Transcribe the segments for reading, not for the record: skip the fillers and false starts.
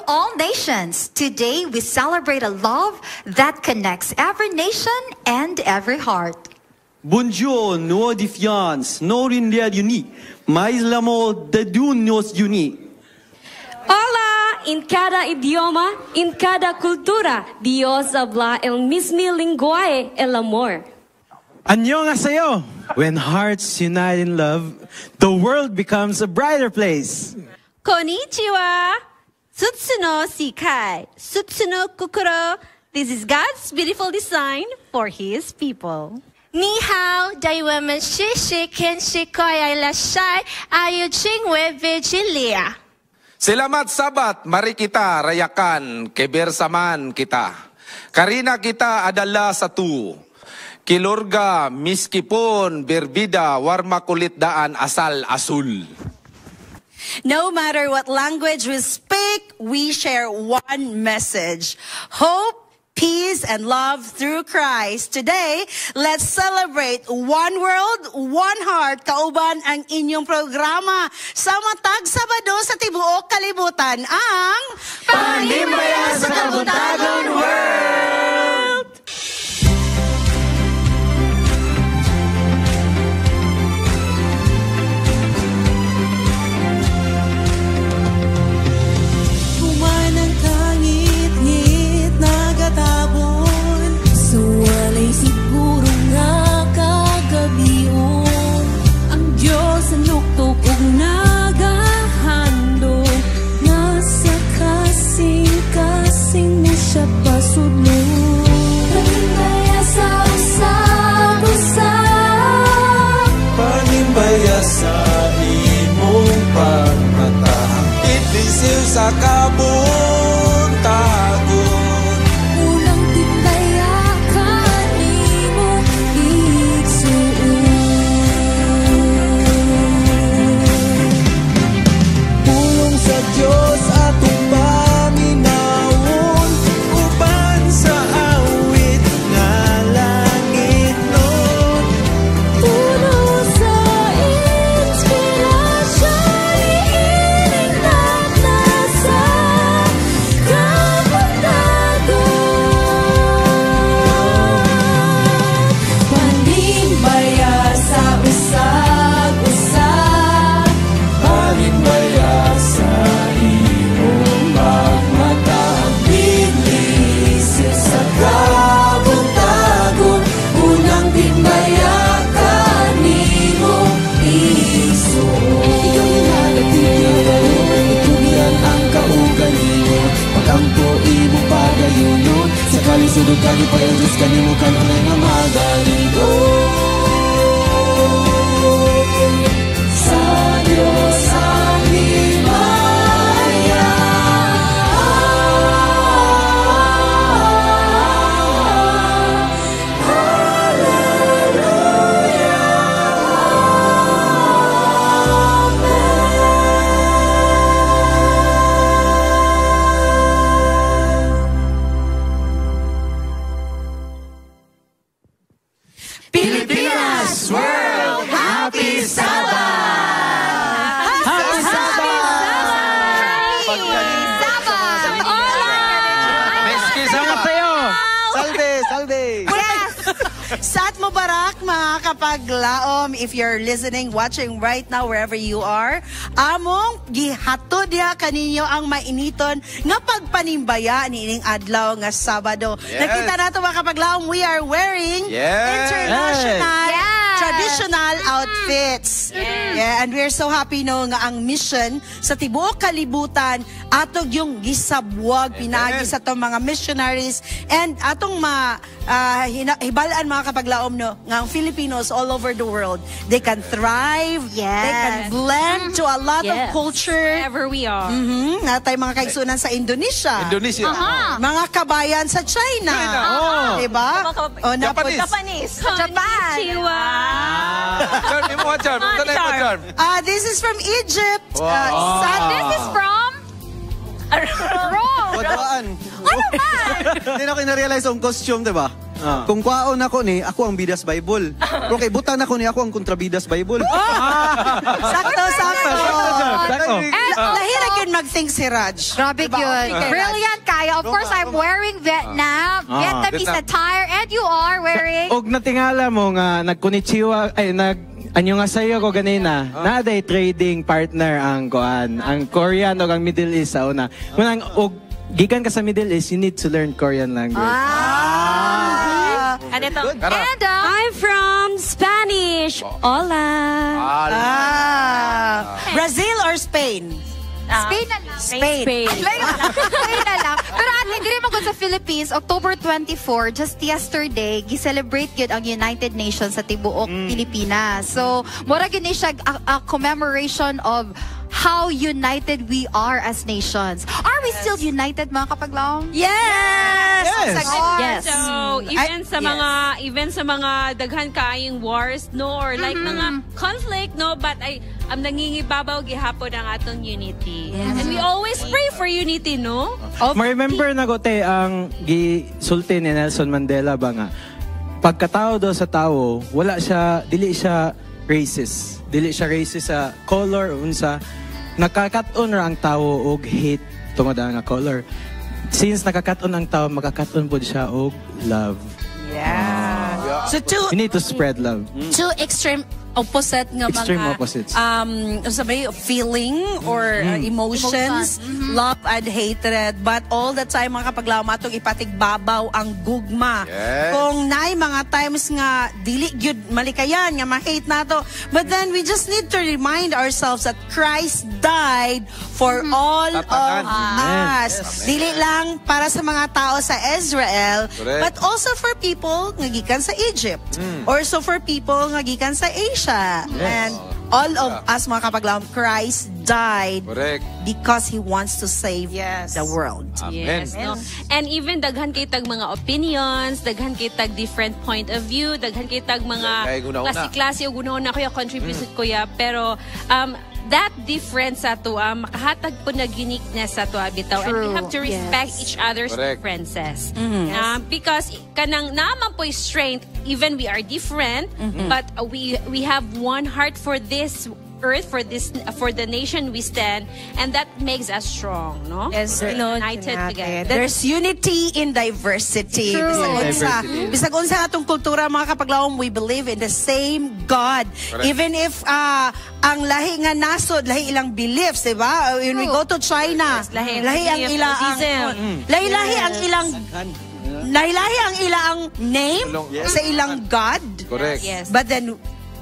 all nations, today we celebrate a love that connects every nation and every heart. Bonjour, nos différences, nos unidades uniques, mais l'amour de Dieu nos unit. Hola, en cada idioma, en cada cultura, Dios habla el mismo lenguaje, el amor. Annyeonghaseyo! When hearts unite in love, the world becomes a brighter place. Konnichiwa! Sutsuno Sikai, Sutsuno Kukuro. This is God's beautiful design for His people. Ni hao, daiwaman shishi, kenshi koya ilashai, ayujingwe vigilia. Selamat sabat, mari kita rayakan kebersamaan kita. Karena kita adalah satu. Keluarga meskipun berbeda warna kulit dan asal asul. No matter what language we speak, we share one message. Hope, peace, and love through Christ. Today, let's celebrate one world, one heart, kauban ang inyong programa. Sa matag Sabado sa tibuok kalibutan, ang Panimbayan sa Kabuntagon World! Kumanang kangit-ngit nagatabon, so walay siguro nga kagabion. Ang Diyos ang nuktok ug nagahandog, nasa kasing-kasing mo siya pasudlo. Panimbaya sa usap-usap, Panimbaya sa imong pagmatang, Itlisiw sa kabuntagon. unang timbaya kanimo igsuon. pulong sa Diyos atong paminawon, uban sa awit nga langit nun. Puno sa inspirasyon, iiling na nasa kabuntagon. Panimbaya sa usag-usag, Panimbaya sa imong pagmatang, Biglisyo sa kabuntagon, unang timbaya kanimo igsuon. Ikaw yung nagatigayon, itubian ang kaugalingon, pagkampo imo pagayunon, sa kalisudod kalipay ang Diyos kanimo kanunay nga magalingon. Sa Diyos ang himaya. Pilipinas World Happy Sabbath! Happy Sabbath! Annyeonghaseyo! Salve, salve! Sat Mubarak, mga kapaglaom. If you're listening, watching right now, wherever you are, among gihatod ya kaninyo ang mainiton nga pagpanimbaya ni ining adlaw nga Sabado. Yes. Nakita nato mga kapaglaom, we are wearing Yes. international Yes. traditional outfits. Yeah, and we're so happy no nga ang mission sa tibuok kalibutan atog yung gisabwag pinagi sa tong mga missionaries and atong hibalaan mga kapaglaom no nga ang Filipinos all over the world, they can thrive, they can blend to a lot of culture. Wherever we are. Natay mga kaigsunan sa Indonesia. Indonesia. Mga kabayan sa China. Diba? O, Japanese. Japan. Charm, imo nga charm. Tanay mo charm. This is from Egypt. This is from Rome. Wadwaan. Hindi na ko na-realize ang costume, diba? Kung kwaon ako ni, ako ang Bidas Bible. Pero kay butan ako ni, ako ang Kontrabidas Bible. Sakto. Sakto. Lahi na yun mag-think si Raj. Grabe yun. Brilliant, Kaya. Of course, I'm wearing Vietnamese attire, and you are wearing... Og natingala mo nga, nagkunichiwa, anyo nga sa'yo ko ganina, naday trading partner ang Koan. Ang Korean o ang Middle East sa una. Munang, gikan ka sa Middle East, you need to learn Korean language. And ito. And I'm from Spanish. Hola. Brazil or Spain? Spain na lang. Spain. Spain na lang. Pero hindi rin magod sa Philippines, October 24, just yesterday, gi-celebrate yun ang United Nations sa tibuok Pilipinas. So, mura yun siya a commemoration of how united we are as nations. Are we still united, mga kapaglaong? Yes! Yes. So, even sa mga daghan kaayong wars, no, or like mga conflict, no, but am nangingibabaw gihapon ang atong unity. And we always pray for unity, no? Ma-remember na gote ang gisulti ni Nelson Mandela ba nga, pagkatao daw sa tao, dili siya racist. Dili siya racist sa color, unsa, nakakaton ra ang tao og hate tungod nga color. Since nakakaton ang tao, makakaton pod siya og love. Yeah. So You need to spread love. two extreme opposite nga Extreme mga opposites. sabi feeling or emotions, love and hatred, but all the time mga kapaglaw matong ipatigbabaw ang gugma. Yes. Kung naay mga times nga dili gyud malikayan nga ma-hate nato, but then we just need to remind ourselves that Christ died for all of us. Dili lang para sa mga tao sa Israel, Correct. but also for people nga gikan sa Egypt, or so for people nga gikan sa Asia. And all of us, mga kapaglaw, Christ died Correct. because He wants to save the world. Amen. Yes, no? And even daghan kitag mga opinions, daghan kitag different point of view, daghan kitag mga Kaya guna-una. klase-klase o guna-una kuya contribute kuya, pero that difference sa tuwa makahatag po na uniqueness sa tuwa bitaw, and we have to respect each other's Correct. differences. Because kanang naman po strength, even we are different, but we have one heart for this earth, for the nation we stand, and that makes us strong, no? Yes, United together. There's unity in diversity. True. Bisag unsa atong kultura, mga kapaglawom, we believe in the same God. Correct. Even if ang lahi nga nasod, lahi ilang beliefs, di ba? When we go to China, lahi ang ilang lahi-lahi ang ilang ang ilang name sa ilang God. Correct. Yes. But then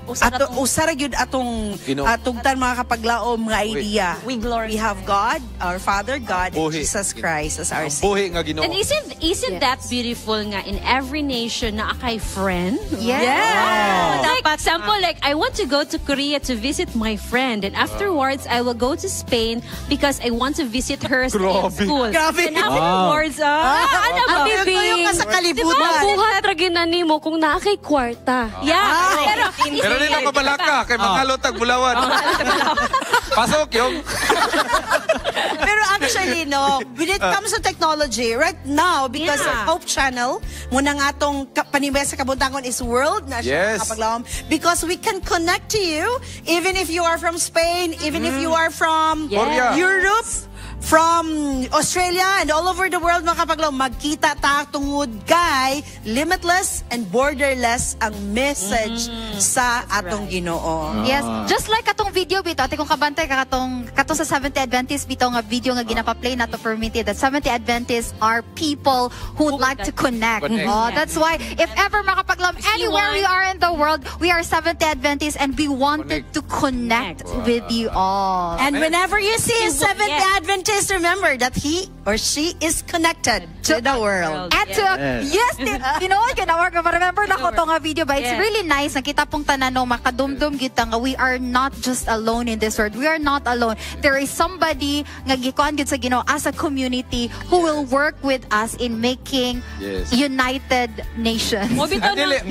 usara gyud atong tugtan mga kapaglaom nga idea. We have God, our Father God, and Buhi. Jesus Christ as our Ang Savior. buhi nga Ginoo. And isn't that beautiful nga in every nation na akay friend? Yeah. Like, example, like I want to go to Korea to visit my friend, and afterwards I will go to Spain because I want to visit her school. Grabe. And afterwards, ano ba? Kayo ka sa kalibutan. Diba, buhat ra ginani mo kung naakay kwarta. Yeah. Pero di na mabalaka kay mga lotag bulawan. Pasok yung. Pero actually, no, when it comes to technology, right now, because of Hope Channel, muna nga atong panibay sa kabuntangon is world na siya, Yes. kapaglawom, because we can connect to you, even if you are from Spain, even if you are from Korea. Europe, from Australia, and all over the world, mga kapaglaw, magkita ta tungod kay limitless and borderless ang message sa atong Ginoo. Yes, just like katong video bito, ate kung kabantay katong sa Seventh-day Adventist bito nga video nga ginapa-play nato permitted, that Seventh-day Adventists are people who like to connect. Oh, that's why if ever makapaglam anywhere we are in the world, we are Seventh-day Adventists and we wanted to connect with you all. And whenever you see a Seventh-day Adventist, remember that he or she is connected to the world. And to, you know, remember na ko to nga video ba? It's really nice. Nakita pong tanan no, makadumdum kita nga we are not just alone in this world. We are not alone. There is somebody nga gikuan gid sa Ginoo as a community who will work with us in making united nations.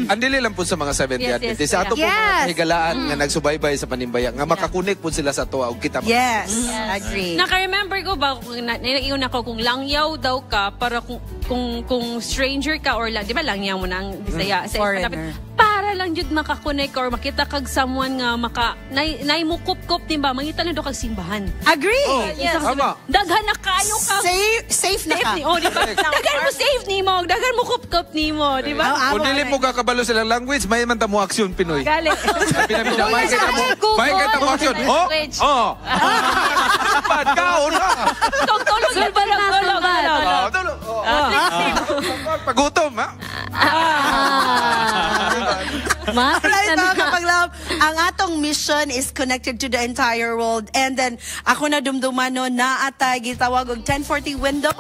Andili lang po sa mga Seventh-day Adventists. Sa ato po mga higalaan nga nagsubaybay sa panimbayan nga makakunik po sila sa tuwa og kita. Yes, agree. Naka-remember ko ba, naiiyon ako kung langyaw daw ka, para kung stranger ka or di ba langyaw mo ng Bisaya, foreigner. Para lang jud makakonek or makita kag someone nga nay mo kup-kup timba, mangita na do kag simbahan. Agree. Yes. Tama. Daghan na kayo ka. Safe na ka. Oh, di ba? Daghan mo safe nimo, daghan mo kup-kup nimo, di ba? Kung dili mo kakabalo silang language, may man tamo aksyon Pinoy. Gali. Pinamida, may kita mo aksyon. Oh! Pagkaon na! Tulog. Tulog. Pagutom, ha? Alright, mga kapaglaw, ang atong mission is connected to the entire world. And then, ako na dumdumano na atay gitawag og 1040 window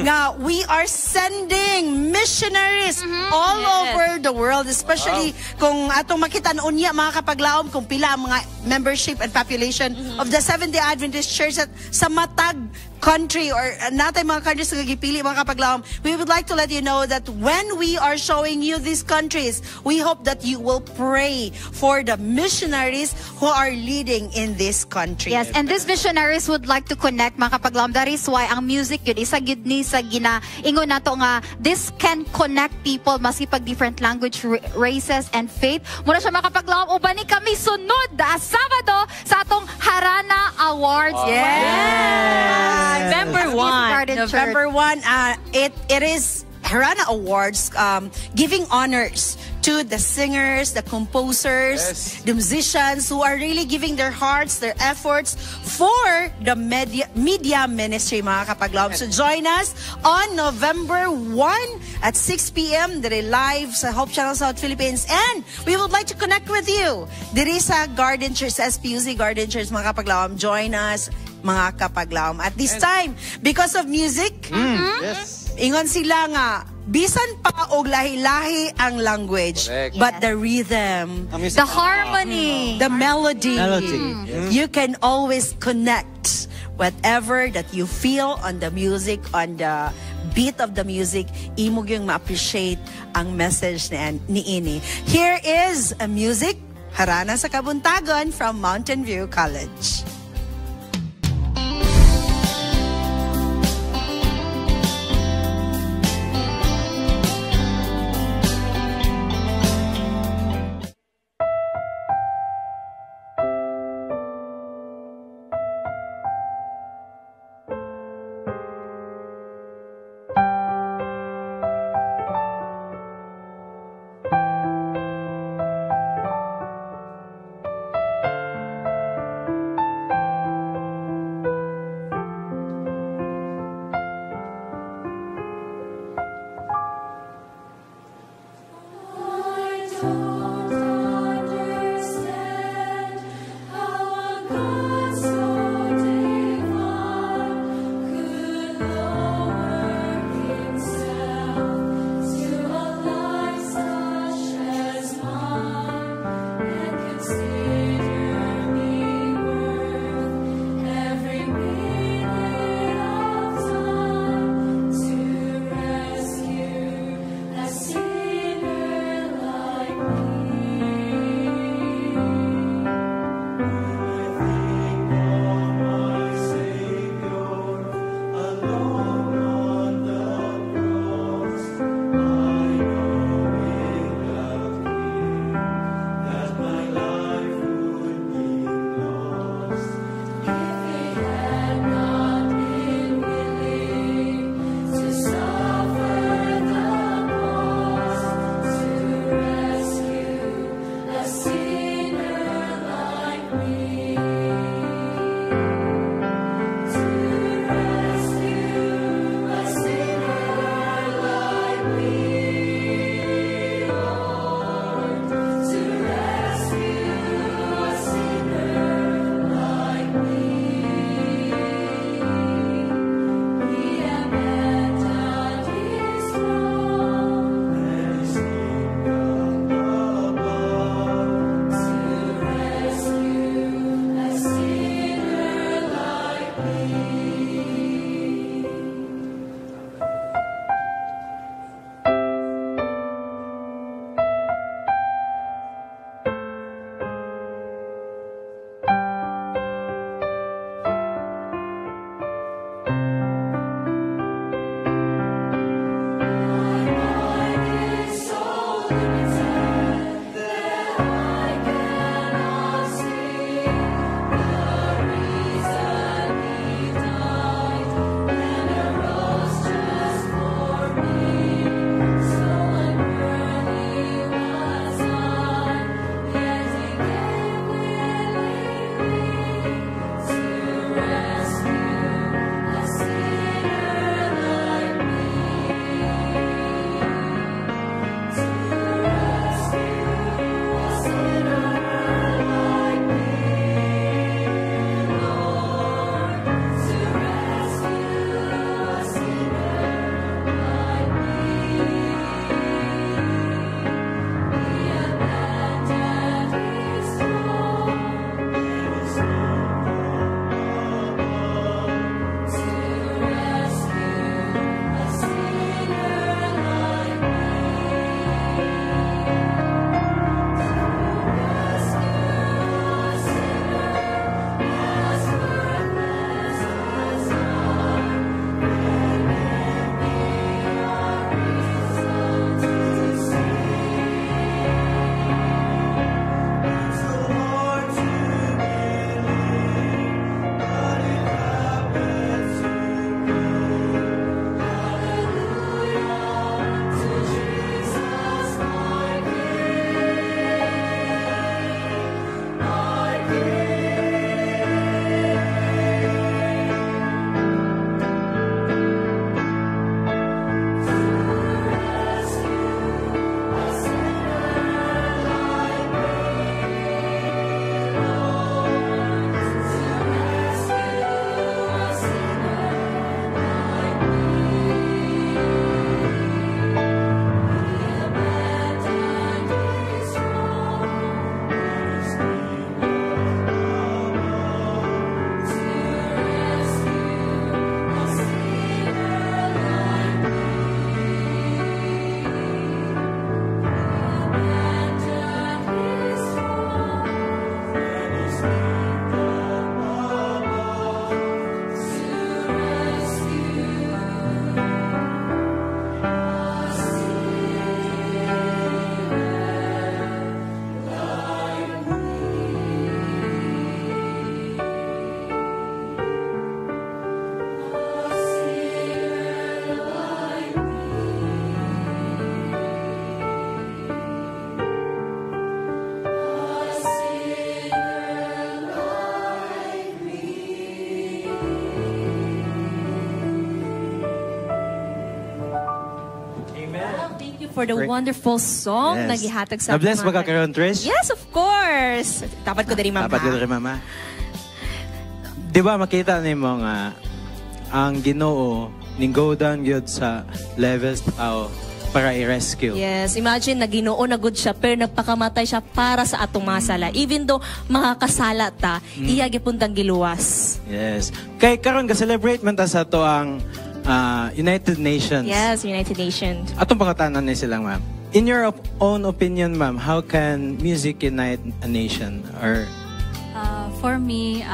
nga we are sending missionaries all over the world, especially kung atong makita unya mga kapaglaom kung pila ang mga membership and population of the Seventh-day Adventist Church sa matag country or natay mga countries nga gipili mga kapaglaom. We would like to let you know that when we are showing you these countries, we hope that you will pray for the missionaries who are leading in this country. Yes, and these missionaries would like to connect mga kapaglaom. That is why ang music yun, isa yun ni sa ingon nato nga, this can connect people maski pag different language, races, and faith. Muna siya mga kapaglaom, ubani kami sunod Sabado sa atong Harana Awards. Yes. November 1, it is Harana Awards, giving honors to the singers, the composers, the musicians who are really giving their hearts, their efforts for the media ministry, mga kapaglaom. So join us on November 1 at 6 p.m. Dere live sa Hope Channel South Philippines. And we would like to connect with you. Dere sa Garden Church, SPUC Garden Church, mga kapaglaom. Join us, mga kapaglaom. At this time, because of music, ingon sila nga, bisan pa og lahi-lahi ang language, but the rhythm, the harmony, the melody, you can always connect whatever that you feel on the music, on the beat of the music, imo gyung ma-appreciate ang message ni ini. Here is a music, Harana sa Kabuntagon from Mountain View College. for the wonderful song na gihatag sa Na-bless ba ka karon, Trish? Yes, of course. Dapat ko dari, mama. Dapat ko dari, mama. Di ba makita ni mo nga ang Ginoo ning go down gyud sa levels tao para i-rescue. Yes, imagine na Ginoo na good siya pero nagpakamatay siya para sa atong mga sala. Even though makakasala ta, iya gipundang giluwas. Yes. Kay karon ga-celebrate man ta sa to ang United Nations. Yes, United Nations. Atong pangutanan ni sila, ma'am. In your own opinion, ma'am, how can music unite a nation? Or for me,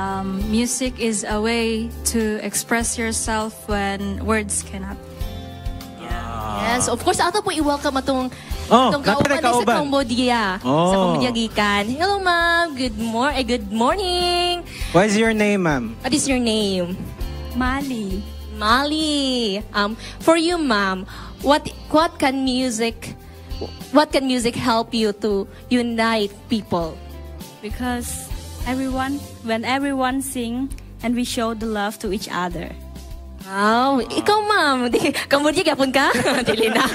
music is a way to express yourself when words cannot. Yes, of course, ato po i-welcome atong kauban sa Cambodia. Sa Cambodia gikan. Hello, ma'am. Good morning. What is your name, ma'am? What is your name? Mali. Mali. For you, ma'am, what can music help you to unite people? Because when everyone sing and we show the love to each other. Wow, ikaw, ma'am. Cambodia gyapon ka? Dili na.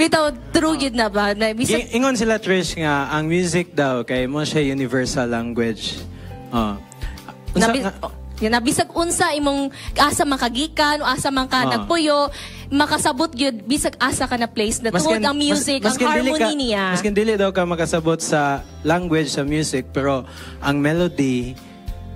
Bitaw, true yun na ba? Ingon sila, Trish, nga ang music daw kay mo siya universal language. Bisag unsa imong asa makagikan o asa man ka nagpuyo, makasabot gyud bisag asa ka na place na tungod ang music, ang harmony niya. Maskin dili daw ka makasabot sa language sa music, pero ang melody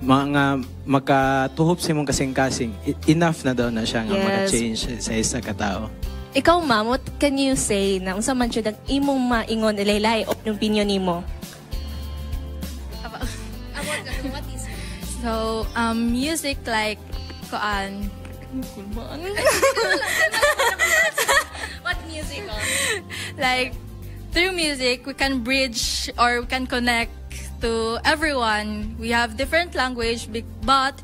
mga makatuhop sa imong kasing-kasing, enough na daw na siya nga maka-change sa isa ka tao. Ikaw, ma'am, what can you say na unsa man jud ang imong maingon ilaylay o opinion nimo? So, music like What music? Like through music we can bridge or we can connect to everyone. We have different language, but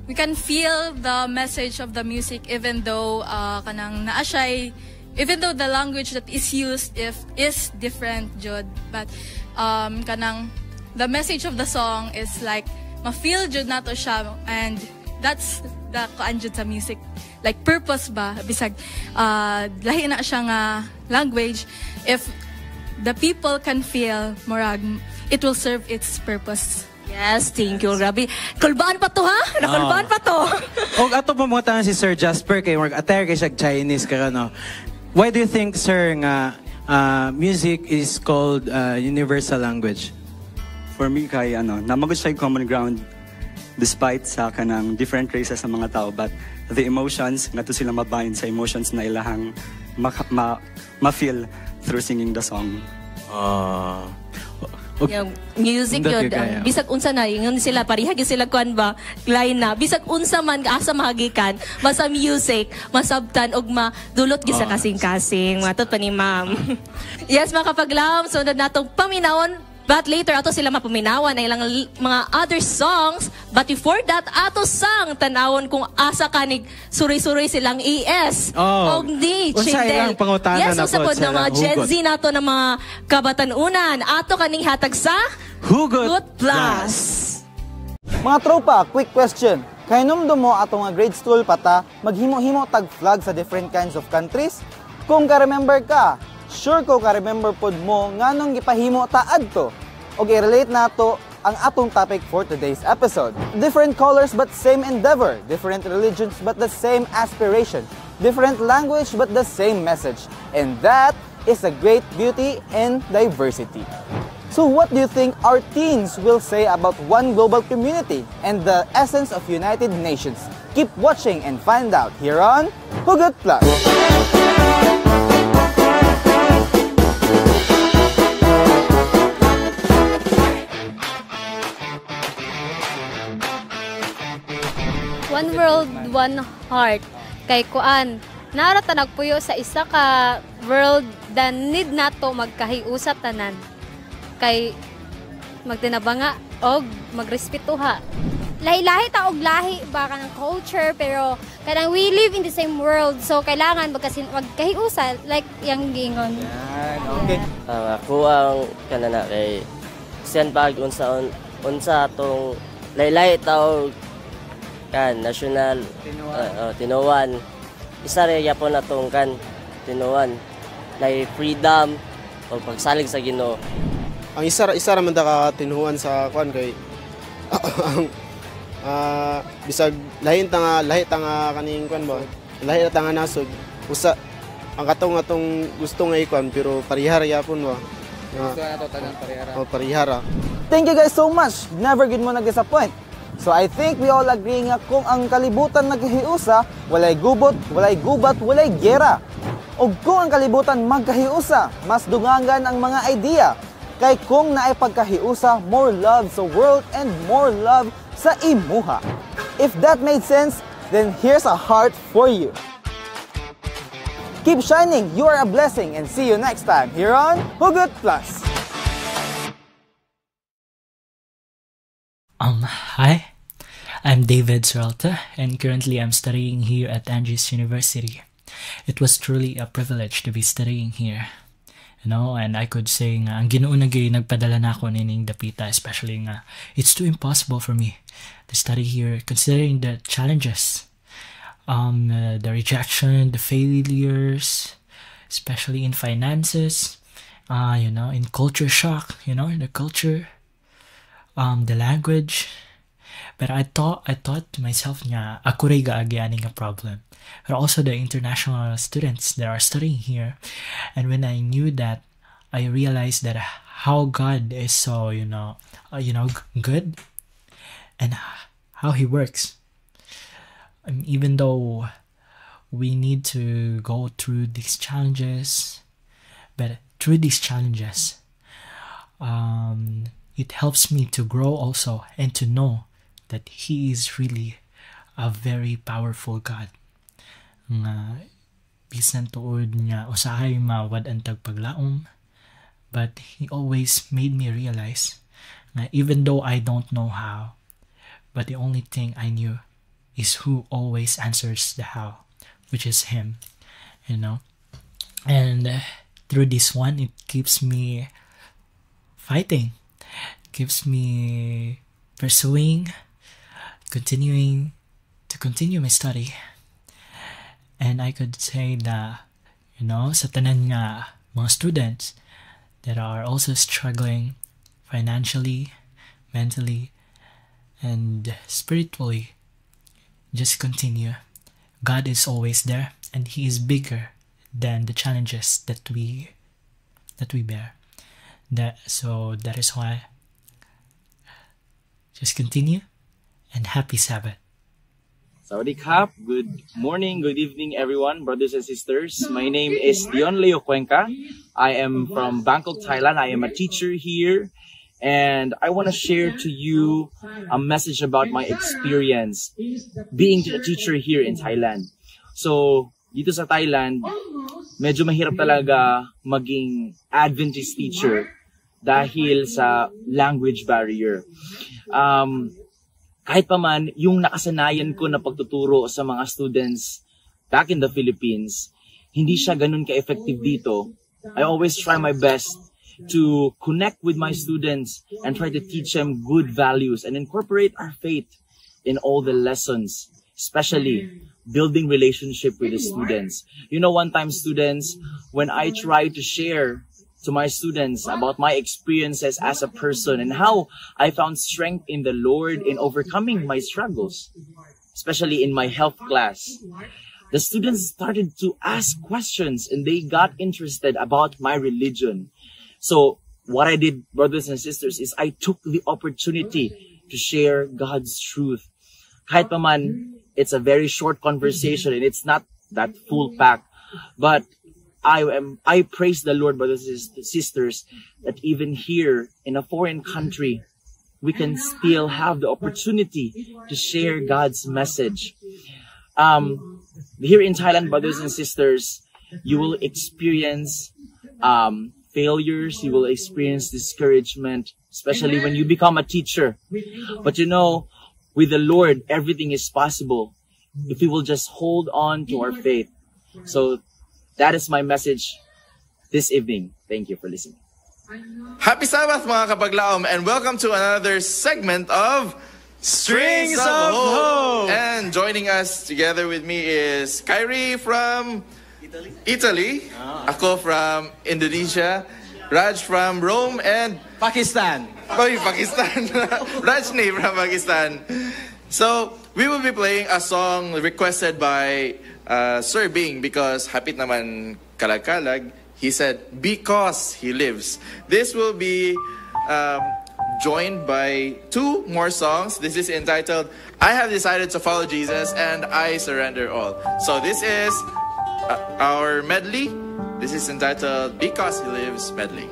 we can feel the message of the music even though even though the language that is used is different, jud, but the message of the song is like ma-feel jud nato siya, and that's the kaanjud sa music, like purpose ba bisag lahi na siya nga language, if the people can feel morag, it will serve its purpose. Yes, thank you. Grabe. Kulbaan pa to, ha? Nakulbaan pa to. O ato po mga tanong si Sir Jasper kay mag-attire kay siya Chinese ka no. Why do you think, sir, nga music is called universal language? For me, kay namagod siya common ground despite sa kanang different races sa mga tao, but the emotions nga to sila mabind sa emotions na ilahang ma-feel through singing the song. Yung music yun, bisag unsa na, yun sila, parihag sila kuan ba, line na, bisag unsa man, asa mahagikan, basta music, masabtan, og madulot gisa kasing-kasing, matot pa ni ma'am. Yes, mga kapaglam, so natong paminawon, but later, ato sila mapaminawan na ilang mga other songs. But before that, ato sang tanawon kung asa kanig suri-suri silang ES. Oh. Ogni, Unsa ilang pangutanan yes, na po sa mga Gen Z nato na mga kabatanunan. Ato kaning hatag sa Hugot Plus. Mga tropa, quick question. Kay numdum mo ato nga grade school pata, maghimo-himo tag flag sa different kinds of countries? Kung ka-remember ka, sure ko ka-remember pod mo nganong gipahimo ta adto. Og i-relate nato ang atong topic for today's episode. Different colors but same endeavor. Different religions but the same aspiration. Different language but the same message. And that is a great beauty in diversity. So what do you think our teens will say about one global community and the essence of United Nations? Keep watching and find out here on Hugot Plus. One world, one heart. Kay kuan, narata nagpuyo sa isa ka world dan need nato magkahiusa tanan. Kay magtinabanga og magrespetuha. Lahi-lahi ta og lahi ba kanang culture, pero kanang we live in the same world, so kailangan magkahiusa like yang gingon. Okay. Ako ang kanana kay siyan pag unsa atong lahi-lahi ta og kan national tinuwan isa rin yapon natong kan tinuan na freedom o pagsalig sa Ginoo. Ang isa ra man ka tinuan sa kuan kay bisag lahi tanga kaning kuan ba, lahi tanga nasod usa ang atong gusto nga ikuan pero parihara yapon ba. Gusto na to tanan parihara. O parihara. Thank you guys so much. Never gid mo nag-disappoint. So I think we all agree nga kung ang kalibutan nagkahiusa, walay gubot, walay gubat, walay gera. O kung ang kalibutan magkahiusa, mas dungangan ang mga idea. Kay kung naay pagkahiusa, more love sa world and more love sa imuha. If that made sense, then here's a heart for you. Keep shining, you are a blessing, and see you next time here on Hugot Plus. Hi, I'm David Seralta, and currently I'm studying here at Angeles University. It was truly a privilege to be studying here. You know, and I could say nga, ang Ginoo na gyud nagpadala na ako nining dapita, especially nga, it's too impossible for me to study here, considering the challenges, the rejection, the failures, especially in finances, you know, in culture shock, you know, in the culture, the language. But I thought to myself nga, ako rin gaagyaning a problem. But also the international students that are studying here. And when I knew that, I realized that how God is so, good, and how He works. Even though we need to go through these challenges, but through these challenges, it helps me to grow also and to know that He is really a very powerful God. Nga bisan tuod niya usahay mawad ang tagpaglaom, but He always made me realize that even though I don't know how, but the only thing I knew is who always answers the how, which is Him, you know. And through this one, it keeps me fighting, keeps me pursuing, continuing to continue my study. And I could say that, you know, sa tanan nga mga students that are also struggling financially, mentally, and spiritually, just continue. God is always there, and He is bigger than the challenges that we bear. That is why just continue, and happy Sabbath. Sawadee Kap, good morning, good evening everyone, brothers and sisters. My name is Dion Leo Cuenca. I am from Bangkok, Thailand. I am a teacher here, and I want to share to you a message about my experience being a teacher here in Thailand. So, dito sa Thailand, medyo mahirap talaga maging Adventist teacher dahil sa language barrier. Kahit pa man, yung nakasanayan ko na pagtuturo sa mga students back in the Philippines, hindi siya ganun ka-effective dito. I always try my best to connect with my students and try to teach them good values and incorporate our faith in all the lessons, especially building relationship with the students. You know, one time students, when I try to share to my students about my experiences as a person and how I found strength in the Lord in overcoming my struggles, especially in my health class, the students started to ask questions and they got interested about my religion. So what I did, brothers and sisters, is I took the opportunity to share God's truth. Kahit pa man, it's a very short conversation and it's not that full pack, but I praise the Lord, brothers and sisters, that even here in a foreign country, we can still have the opportunity to share God's message. Here in Thailand, brothers and sisters, you will experience failures, you will experience discouragement, especially when you become a teacher. But you know, with the Lord, everything is possible if we will just hold on to our faith. So that is my message this evening. Thank you for listening. Happy Sabbath mga kapaglaom, and welcome to another segment of Strings of Hope. And joining us together with me is Kyrie from Italy. Ako from Indonesia. Raj from Rome and Pakistan. Pakistan. Rajni from Pakistan. So, we will be playing a song requested by Sir Bing because hapit naman kalakalag. He said, because he lives. This will be joined by 2 more songs. This is entitled, I Have Decided to Follow Jesus and I Surrender All. So this is our medley. This is entitled, Because He Lives Medley.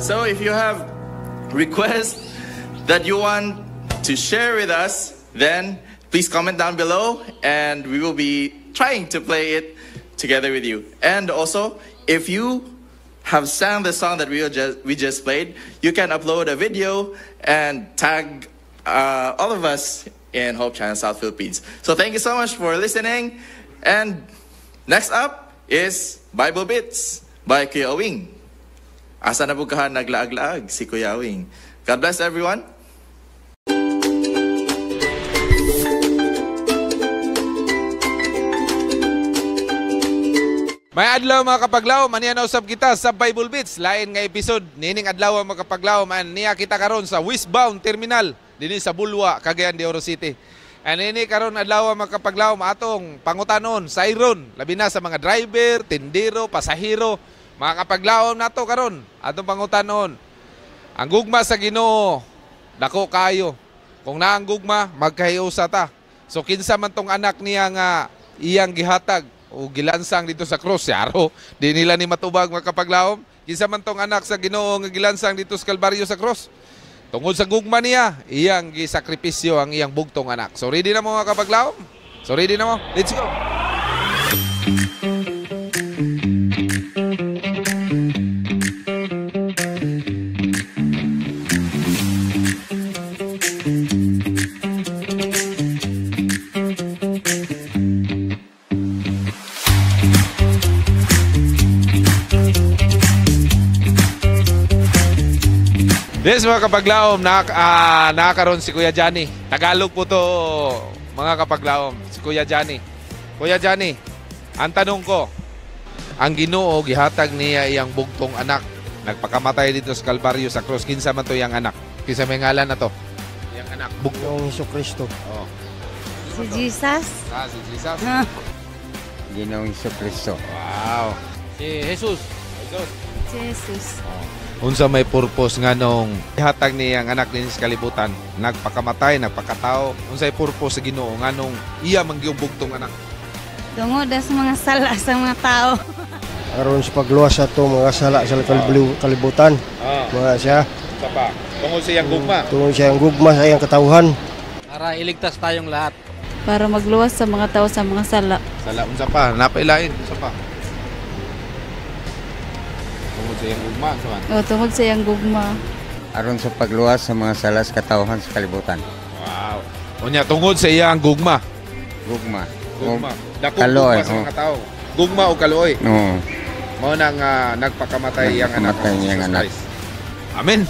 So if you have requests that you want to share with us, then please comment down below and we will be trying to play it together with you. And also, if you have sang the song that we just played, you can upload a video and tag all of us in Hope Channel South Philippines. So thank you so much for listening. And next up is Bible Bits by Kuya Awing. Asa na bukahan naglaag-laag si Kuya Awing. God bless everyone. May adlaw mga kapaglaw, maniya na usab kita sa Bible Beats. Lain nga episode, nining adlaw mga kapaglaw, man niya kita karon sa westbound terminal dinhi sa Bulwa, Cagayan de Oro City. And ini karon adlaw mga kapaglaw, atong pangutanon sa iron, labi na sa mga driver, tindero, pasahero, mga kapaglaw nato karon atong pangutanon. Ang gugma sa Ginoo dako kayo. Kung naang gugma, magkahiusa ta. So kinsa man tong anak niya nga iyang gihatag o gilansang dito sa cross, yaro, di nila ni matubag mga kapaglaom. Kinsa man tong anak sa Ginoo nga gilansang dito sa Kalbaryo sa cross. Tungod sa gugma niya, iyang gisakripisyo ang iyang bugtong anak. So ready na mo mga kapaglaom? So ready na mo? Let's go! Yes, mga kapaglaom, nakakaroon si Kuya Johnny. Tagalog po to, mga kapaglaom, si Kuya Johnny. Kuya Johnny, ang tanong ko, ang Ginoo gihatag niya iyang bugtong anak. Nagpakamatay dito sa Kalbaryo sa cross. Kinsa man to iyang anak? Kinsa may ngalan na to? Iyang anak, bugtong Jesucristo. Oh. Si Jesus. Si Jesus. Ginoong Jesucristo. Wow. Si Jesus. Jesus. Oh. Unsa may purpose nga nung ihatag niya ang anak din sa kalibutan, nagpakamatay, nagpakatao, unsay purpose sa Ginoo nga nung iya manggiyubugtong anak? Tungod sa mga sala sa mga tao. Aron sa pagluwas sa ito, mga sala sa kalibutan. Mga siya. Unsa pa? Tungod sa iyang gugma. Tungod sa iyang gugma sa iyang katawhan. Para iligtas tayong lahat. Para magluwas sa mga tao sa mga sala. Sala, unsa pa? Napailain, unsa pa? Tungod sa iyang gugma, saman? O, tungod sa iyang gugma. Aron sa pagluwas sa mga salas katawhan sa kalibutan. Wow. Unya, tungod sa iyang gugma. Gugma. Gugma. Dako gugma sa mga tao. Gugma o kaluoy. Oo. Mao nang nagpakamatay iyang anak. Nagpakamatay iyang anak. Amen.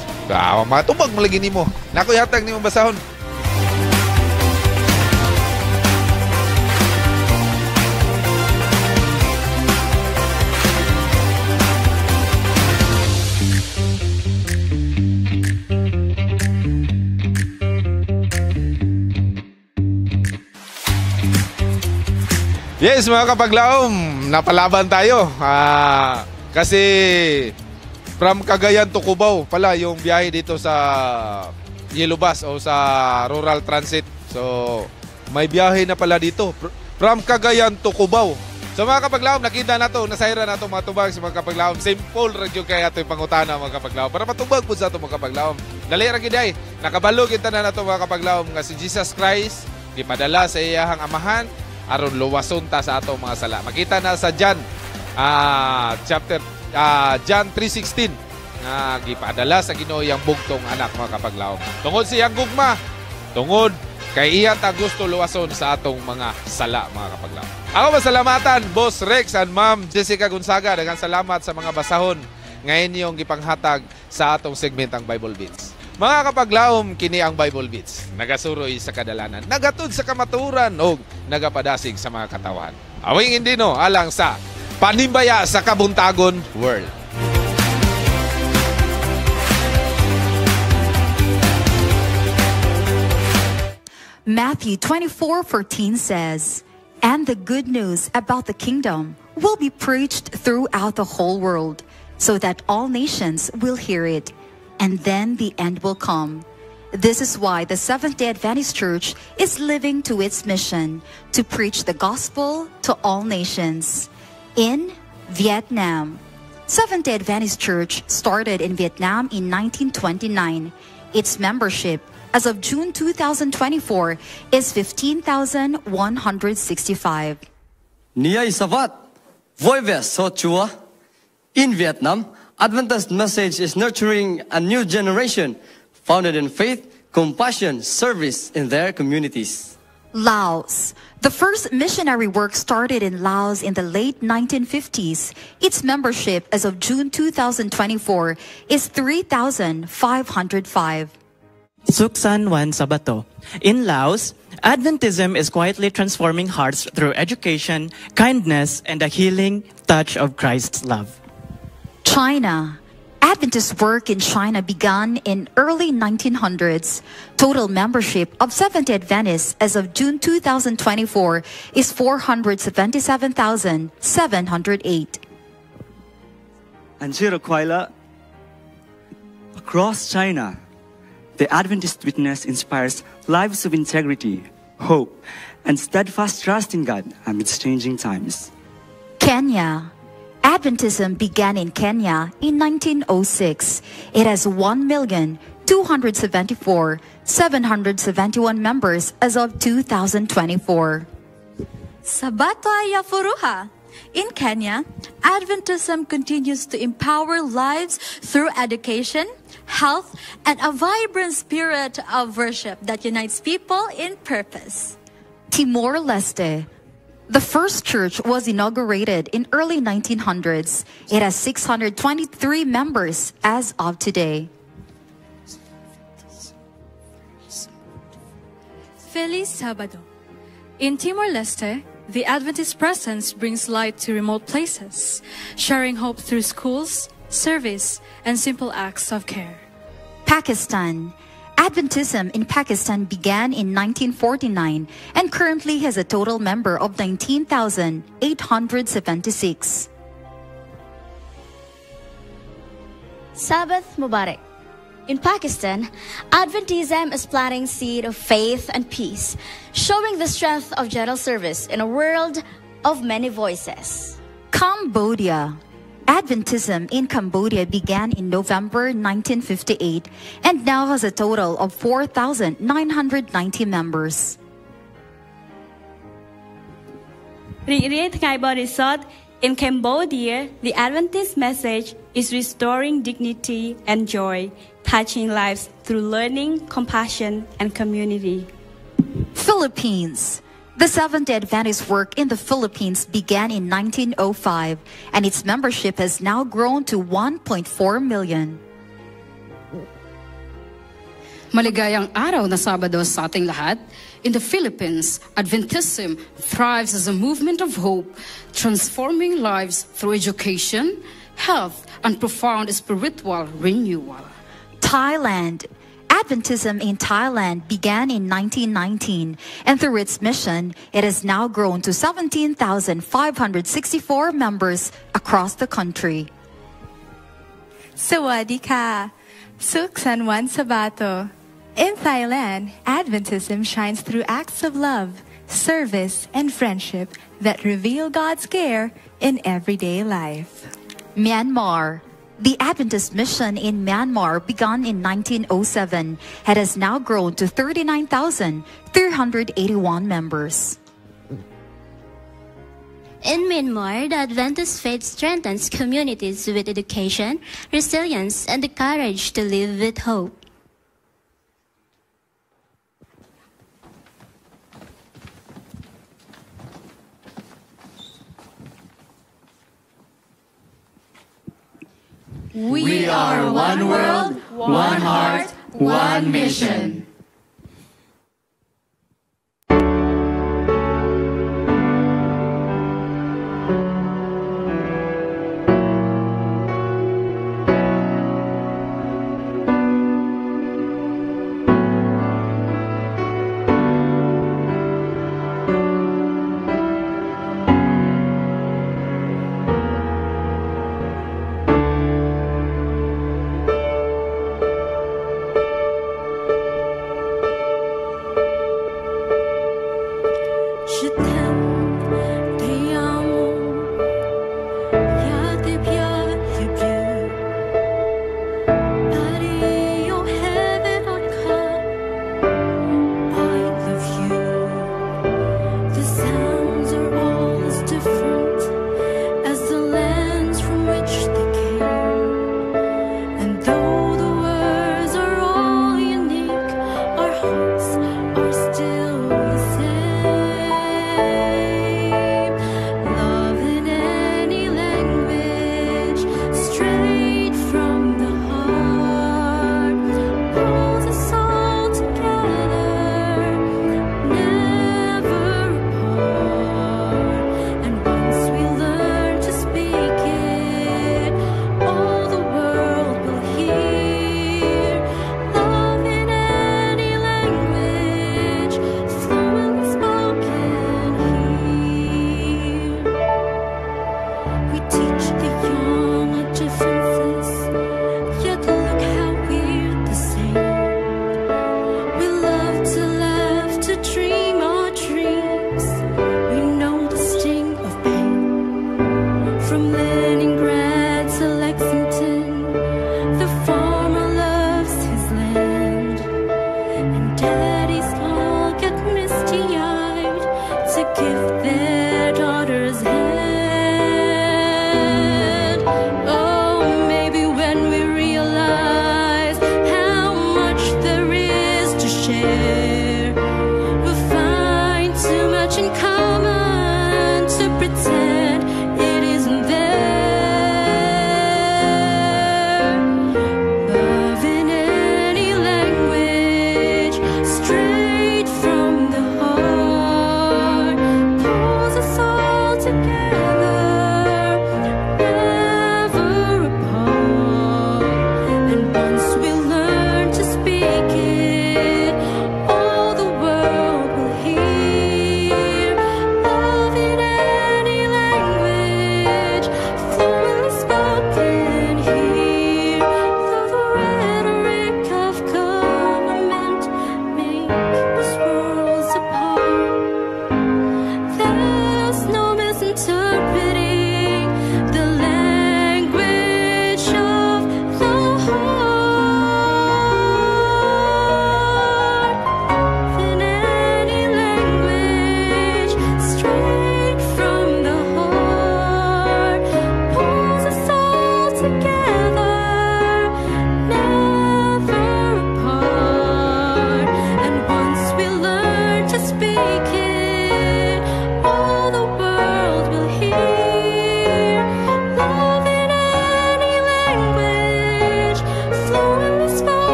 Matubag malagi nimo. Nako yatag nimo basahon. Yes, mga kapaglaom, napalaban tayo. Kasi from Cagayan to Cubao pala yung biyahe dito sa Yellow Bus o sa Rural Transit. So, may biyahe na pala dito. From Cagayan to Cubao. So mga kapaglaom, nakita na to, nasayra na to matubag sa mga kapaglaom. Simple radyo kaya ito yung pangutana mga kapaglaom. Para matubag po sa ito mga kapaglaom. Dali ra giday, nakabalo kita na to mga kapaglaom nga si Jesus Christ, gipadala sa iyahang amahan, aron luwason ta sa atong mga sala. Makita na sa John John 3:16 nga gipadala sa Ginoo yang bugtong anak mga kapaglaom. Tungod siyang gugma, tungod kay iya ta gusto luwason sa atong mga sala mga kapaglaom. Ako masalamatan Boss Rex and Ma'am Jessica Gonzaga, daghang salamat sa mga basahon nga inyong gipanghatag sa atong segmentang Bible Beats. Mga kapaglaom, kini ang Bible Beats. Nagasuroy sa kadalanan, nagatod sa kamaturan o nagapadasig sa mga katawan. Awing indino alang sa Panimbaya sa Kabuntagon World. Matthew 24:14 says, "And the good news about the kingdom will be preached throughout the whole world, so that all nations will hear it. And then the end will come." This is why the Seventh-day Adventist Church is living to its mission to preach the gospel to all nations. In Vietnam, Seventh-day Adventist Church started in Vietnam in 1929. Its membership as of June 2024 is 15,165. Niai Savat, Voives So Chua. In Vietnam, Adventist message is nurturing a new generation founded in faith, compassion, service in their communities. Laos. The first missionary work started in Laos in the late 1950s. Its membership as of June 2024 is 3,505. Suksan Wan Sabato. In Laos, Adventism is quietly transforming hearts through education, kindness, and a healing touch of Christ's love. China. Adventist work in China began in early 1900s. Total membership of Seventh-day Adventists as of June 2024 is 477,708. Anjiro Kwaila, across China, the Adventist witness inspires lives of integrity, hope, and steadfast trust in God amidst changing times. Kenya. Adventism began in Kenya in 1906. It has 1,274,771 members as of 2024. Sabato ya Furuha. In Kenya, Adventism continues to empower lives through education, health, and a vibrant spirit of worship that unites people in purpose. Timor-Leste. The first church was inaugurated in early 1900s. It has 623 members as of today. Feliz Sabado. In Timor-Leste, the Adventist presence brings light to remote places, sharing hope through schools, service, and simple acts of care. Pakistan. Adventism in Pakistan began in 1949 and currently has a total member of 19,876. Sabbath Mubarak. In Pakistan, Adventism is planting seed of faith and peace, showing the strength of general service in a world of many voices. Cambodia. Adventism in Cambodia began in November 1958 and now has a total of 4,990 members. In Cambodia, the Adventist message is restoring dignity and joy, touching lives through learning, compassion, and community. Philippines. The Seventh-day Adventist work in the Philippines began in 1905 and its membership has now grown to 1.4 million. Maligayang araw na Sabado sa ating lahat. In the Philippines, Adventism thrives as a movement of hope, transforming lives through education, health, and profound spiritual renewal. Thailand. Adventism in Thailand began in 1919, and through its mission, it has now grown to 17,564 members across the country. Sawadee ka! Suksan Wan Sabato. In Thailand, Adventism shines through acts of love, service, and friendship that reveal God's care in everyday life. Myanmar. The Adventist mission in Myanmar began in 1907 and has now grown to 39,381 members. In Myanmar, the Adventist faith strengthens communities with education, resilience, and the courage to live with hope. We are one world, one heart, one mission.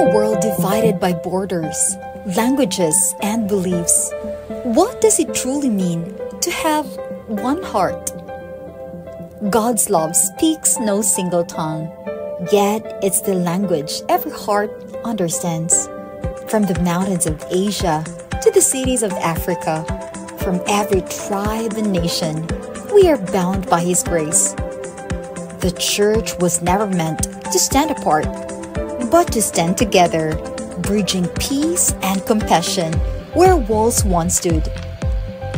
a world divided by borders, languages, and beliefs, what does it truly mean to have one heart? God's love speaks no single tongue, yet it's the language every heart understands. From the mountains of Asia to the cities of Africa, from every tribe and nation, we are bound by His grace. The church was never meant to stand apart, but to stand together, bridging peace and compassion where walls once stood.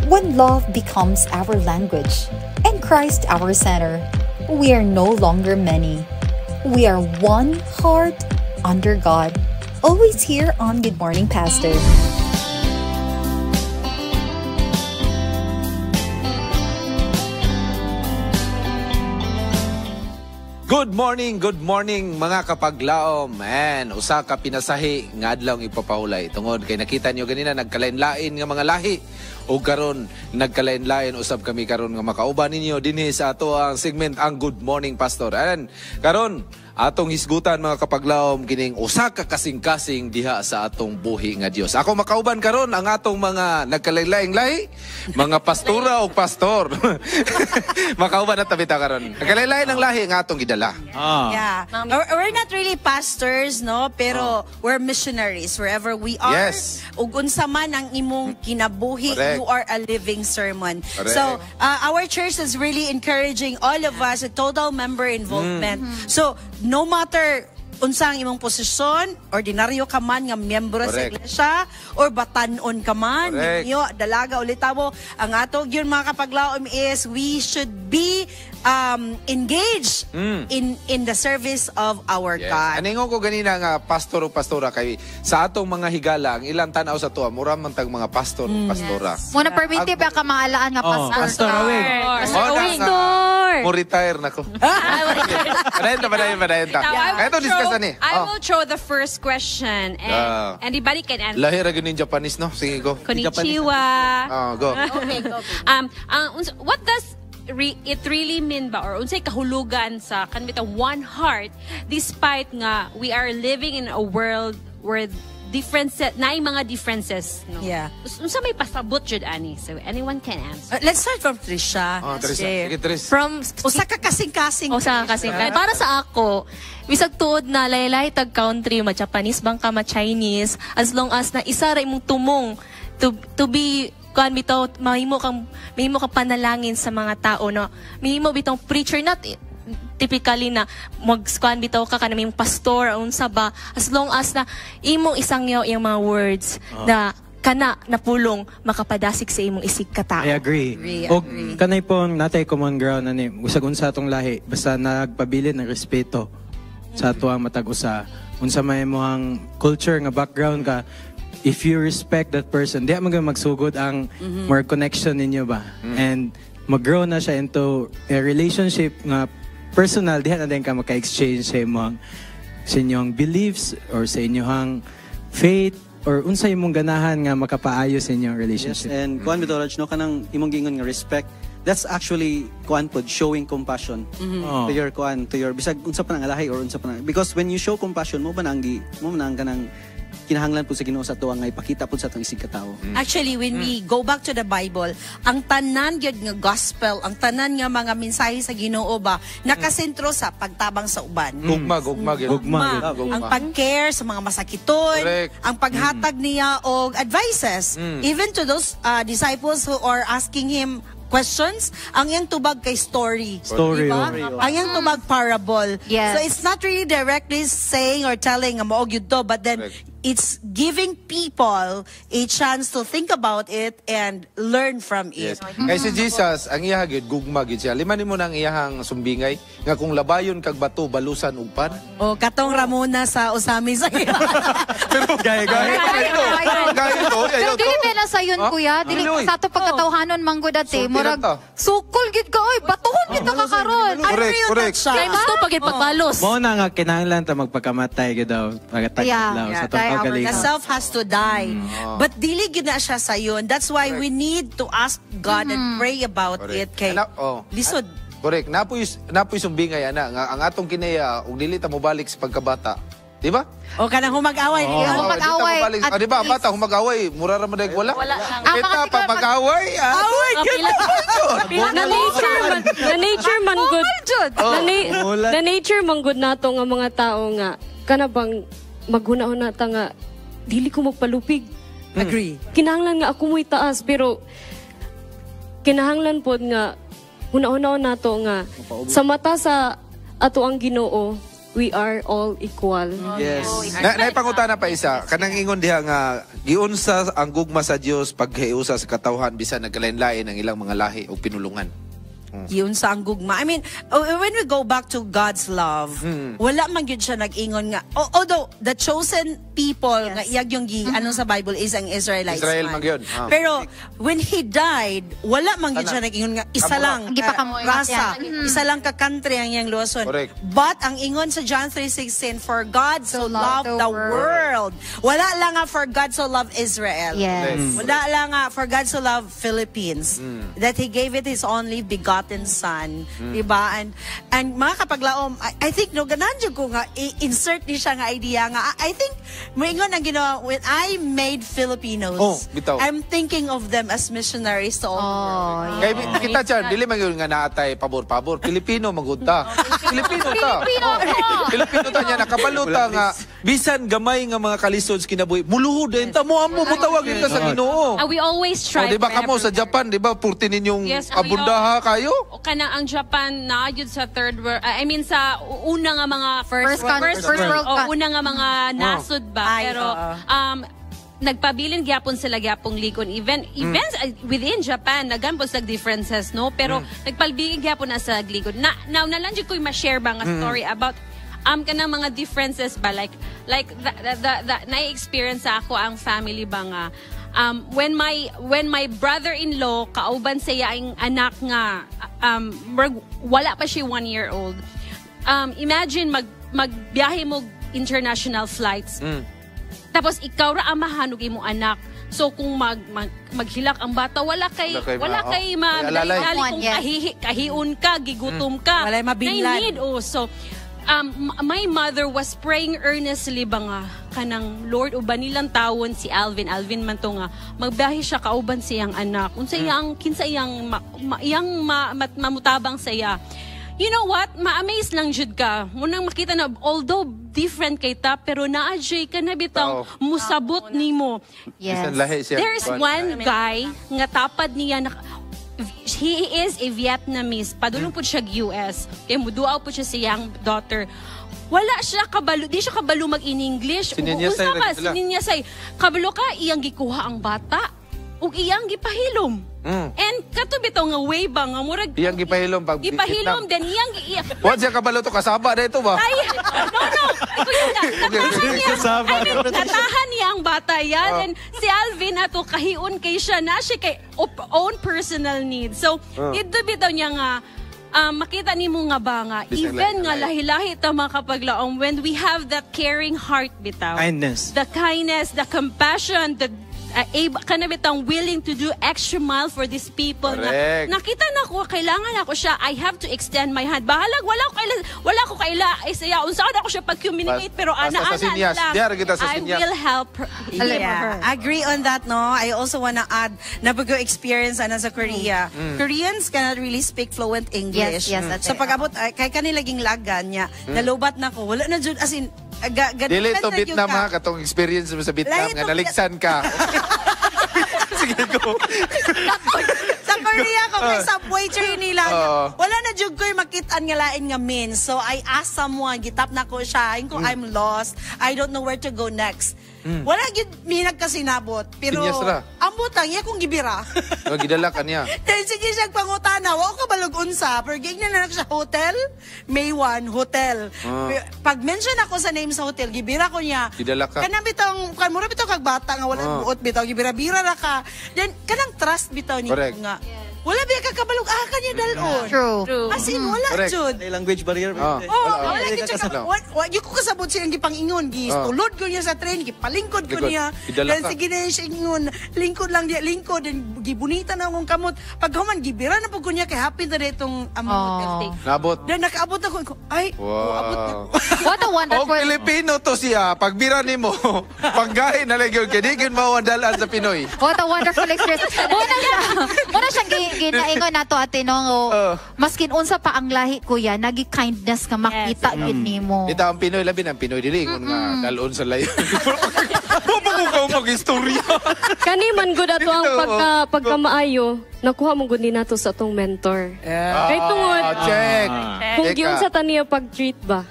When love becomes our language and Christ our center, we are no longer many. We are one heart under God. Always here on Good Morning Pastor. Good morning mga kapaglaom. Man, usa ka pinasahi nga adlaw ipapahulay. Tungod kay nakita niyo ganina nagkalain-lain nga mga lahi o karon nagkalain-lain usab kami karon nga makauban ninyo dinhi sa ato ang segment ang Good Morning Pastor. And karon atong hisgutan mga kapaglaom kining usa ka kasing-kasing diha sa atong buhi nga Dios. Ako makauban karon ang atong mga nagkalain-laing lahi, mga pastora o pastor. Makauban na tabita karon. Nagkalain-lain ang lahi nga atong gidala. Yeah. We're not really pastors, no? Pero we're missionaries wherever we are. Yes. Ug unsa man ang imong kinabuhi, Correct. you are a living sermon. Correct. So, our church is really encouraging all of us a total member involvement. So, no matter unsang imong posisyon, ordinaryo ka man nga miyembro sa Correct. iglesia or batanon ka man, Correct. ninyo dalaga ulit tabo, ang ato yun mga kapaglaom is we should be engaged in the service of our God. Aningon ko ganina nga pastor o pastora kay sa atong mga higala ang ilang tanaw sa tuwa mura man tag mga pastor o pastora. Muna permiti ba ka maalaan nga pastor? Pastor Awig. Mo retire na ko. Padayenta. Kaya to discuss ani. I will throw the first question and anybody can answer. Lahi ra gyud Japanese no. Sige go. Konnichiwa. Go. Okay, go. What does it really mean ba or unsay kahulugan sa kanbitang one heart despite nga we are living in a world where differences mga differences, no? Yeah. Unsa may pasabot jud ani? So anyone can answer. Let's start from Trisha. Trisha. Sige, Tris. From usa ka kasing-kasing. Usa ka kasing. Para sa ako, bisag tuod na laylay tag country, ma-Japanese bang ka, ma-Chinese, as long as na isa ra imong tumong to be kuan bitaw mahimo kang panalangin sa mga tao, no. Mahimo bitong preacher, not typically na mag-kuan bitaw ka kanang pastor unsa ba, as long as na imong isangyaw yung mga words na kana napulong makapadasig sa imong isig ka tao. I agree. Og kanay pong natay common ground ani usag unsa atong lahi basta nagpabilin ng respeto sa ato ang matag usa. Unsa may imong culture nga background ka, if you respect that person, di man magsugod ang more connection ninyo ba. And mag-grow na siya into a relationship nga personal, di na din ka maka-exchange sa inyong beliefs or sa inyong faith or unsa imong ganahan nga makapaayo sa inyong relationship. Yes, and kuan bitaw no kanang imong gingon nga respect, that's actually kuan pod showing compassion to your bisag unsa pa nang alahi or unsa pa nang, because when you show compassion mo ba nang kanang kinahanglan po sa Ginoo sa tuwa nga ipakita po sa atong isig ka tawo. Actually, when we go back to the Bible, ang tanan gyud nga gospel, ang tanan nga mga mensahe sa Ginoo ba nakasentro sa pagtabang sa uban. Gugma. Ang pag-care sa mga masakiton, ang paghatag niya og advices, even to those disciples who are asking him questions, ang iyang tubag kay story. Diba? Ang iyang tubag parable. Yes. So it's not really directly saying or telling nga mao gyud to, but then it's giving people a chance to think about it and learn from it. Kay si Jesus, ang iya gyud gugma gyud siya. Liman nimo nang iyahang sumbingay nga kung labayon kag bato balusan og pan. O katong Ramona sa usami sa iya. Pero gaya to. Dili ba na sayon kuya? Dili sa ato pagkatawhanon manggod ate murag sukol gid ka oy, batuhon gid ka karon. Correct. Kay gusto pag ipagbalos. Mo na nga kinahanglan ta magpakamatay gid daw, pagtaglaw sa pagaling. The self has to die. But dili gyud na siya sayon. That's why we need to ask God and pray about it kay lisod. Correct. Napoy sumbingay ana nga ang atong kinaya ug dili ta mobalik sa pagkabata. Di ba? O kanang humag-away. Humag-away. Di ba, bata, humag-away. Mura raman dahil wala. Kita, mga pag-away. Na nature man good. Na nature man good nato nga mga tao nga. Kana bang maghuna-huna ta nga, dili ko magpalupig. Agree. Kinahanglan nga ako mo'y taas, pero kinahanglan po nga, huna-huna nato nga, sa mata sa ato ang Ginoo, we are all equal. Yes. Naipangutana pa isa, kanang ingon diha nga giunsa ang gugma sa Dios paghiusa sa katawhan bisan nagkalain-lain ang ilang mga lahi o pinulungan. Yun sa ang gugma. I mean, when we go back to God's love, wala man yun siya nag-ingon nga. Although, the chosen people, nga iyag yung ano sa Bible is ang Israelites. Israel man yun. Pero, when He died, wala man yun siya nag-ingon nga, isa lang rasa, isa lang ka-country ang iyang luwason. But, ang ingon sa John 3:16, for God so loved the world. Wala lang nga for God so loved Israel. Yes. Wala lang nga for God so loved Philippines. That He gave it His only begotten Son, diba? And mga kapaglaom, I think no ganadyo ko nga insert ni siya nga idea nga I think moingon ang ginawa when I made Filipinos. I'm thinking of them as missionaries to all world. Kay kita diyan dili man nga naatay pabor-pabor. Pilipino magudta. Pilipino ta. Pilipino ta niya nakabaluta nga bisan gamay nga mga kalisod kinabuhi. Muluhod din ta mo amo mutawag din sa Ginoo. We always try. Di ba kamo sa Japan, di ba purti ninyong abundaha kayo? O kana ang Japan na jud sa third world, I mean sa una nga mga first world, una nga mga nasod ba, pero nagpabilin gyapon sila gyapong ligon events within Japan nagampon sa differences no, pero nagpalbigin gyapon na sa ligon now na lang jud ko ma-share ba nga story about kanang mga differences ba like the na-experience ako ang family ba nga when my brother-in-law kauban siya ang anak nga wala pa siya 1 year old. Imagine magbiyahe mo international flights. Tapos ikaw ra amahanog imong anak. So kung maghilak ang bata wala kay madali kung kahiun ka, gigutom ka. Wala mabinlan. They need so my mother was praying earnestly ba nga kanang Lord uban nilang tawon si Alvin man to nga magbiyahe siya kauban siyang anak unsa iyang kinsa iyang mamutabang saya. You know what, ma-amaze lang jud ka munang makita na although different kay ta pero naa-jay ka na bitang musabot nimo. Yes. There's one guy nga tapad niya he is a Vietnamese. Padulong po siya US. Kaya muduaw po siya sa young daughter. Wala siya kabalo, di siya kabalo mag-in-English. Sininyasay. Kabalo ka, iyang gikuha ang bata. O iyang gipahilom. And kato bitaw nga way ba nga murag iyang gipahilom pag gipahilom then iyang What siya kabalo to kasaba na ito ba? Natahan niya ang bata yan. And si Alvin ato kahiun kay siya na siya kay own personal needs. So ito bitaw niya nga makita nimo nga ba nga even nga lahi-lahi ta makapaglaom when we have that caring heart bitaw. The kindness, the compassion, the kana bitang willing to do extra mile for these people na nakita na ko kailangan ako siya, I have to extend my hand bahalag wala ko kaila ay saya unsaon ako siya pag-communicate pero ana I will help her. Agree on that no. I also wanna add na pag experience ana sa Korea. Koreans cannot really speak fluent English. Yes, that's so pag-abot kay kanilaging lagan niya nalubat na ko wala na jud as in dili to Vietnam ha, katong experience mo sa Vietnam nga naligsan ka. Sige ko. Sa Korea ko kay subway train nila. Wala na jud ko makit-an nga lain nga means. So I asked someone, gitap na ko siya, ko I'm lost. I don't know where to go next. Wala gid mi nagkasinabot pero ang butang iya kong gibira. Gidala ka niya. Then sige siya pangutana, wa ko balog unsa, pero gignan na siya hotel, Maywan Hotel. Pag mention ako sa name sa hotel, gibira ko niya. Gidala ka. Kanang bitong kan mura bitaw kag bata nga wala buot bitaw gibira-bira ra ka. Then kanang trust bitaw ni nga. wala biya kakabalog kanya dalon. True. As in, wala jud. May language barrier. Wala yung ko kasabot siya ang gipangingon. Gistulod ko niya sa train, gipalingkod ko niya. Dan sige na siya ingon, lingkod lang diya, lingkod. Dan gibunita na akong kamot. Pag human, gibira na po ko niya, kay happy na itong amot. Nabot. Dan nakaabot ako, ay, abot na. What a wonderful... Pilipino to siya, pagbira ni mo, paggahin na lang yun, kaya mawandalan sa Pinoy. What a wonderful experience. Muna siyang ginaingon nato atinong, maskin unsa pa ang lahi kuya, nagi kindness nga makita yun nimo. Dito ang Pinoy, labi ng Pinoy, dilingon nga, dalon sa layo. Mabukaw mag-istorya. Kaniman gud ato ang pagkamaayo, nakuha mo gud ni nato sa atong mentor. Kay tungod, check. Kung giun sa taniya pag-treat ba,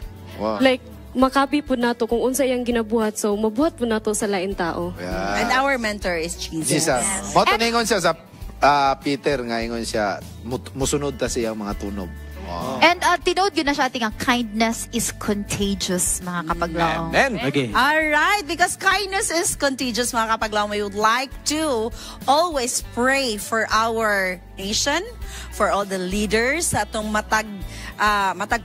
like, makapi po nato kung unsa iyang ginabuhat, so mabuhat po nato sa lain tao. And our mentor is Jesus. Moto ningon siya sa Peter nga ingon siya musunod ta siyang mga tunog. And tinood yun na siya ating kindness is contagious, mga kapaglaong. Okay. Alright, because kindness is contagious, mga kapaglaong, we would like to always pray for our nation, for all the leaders sa atong matag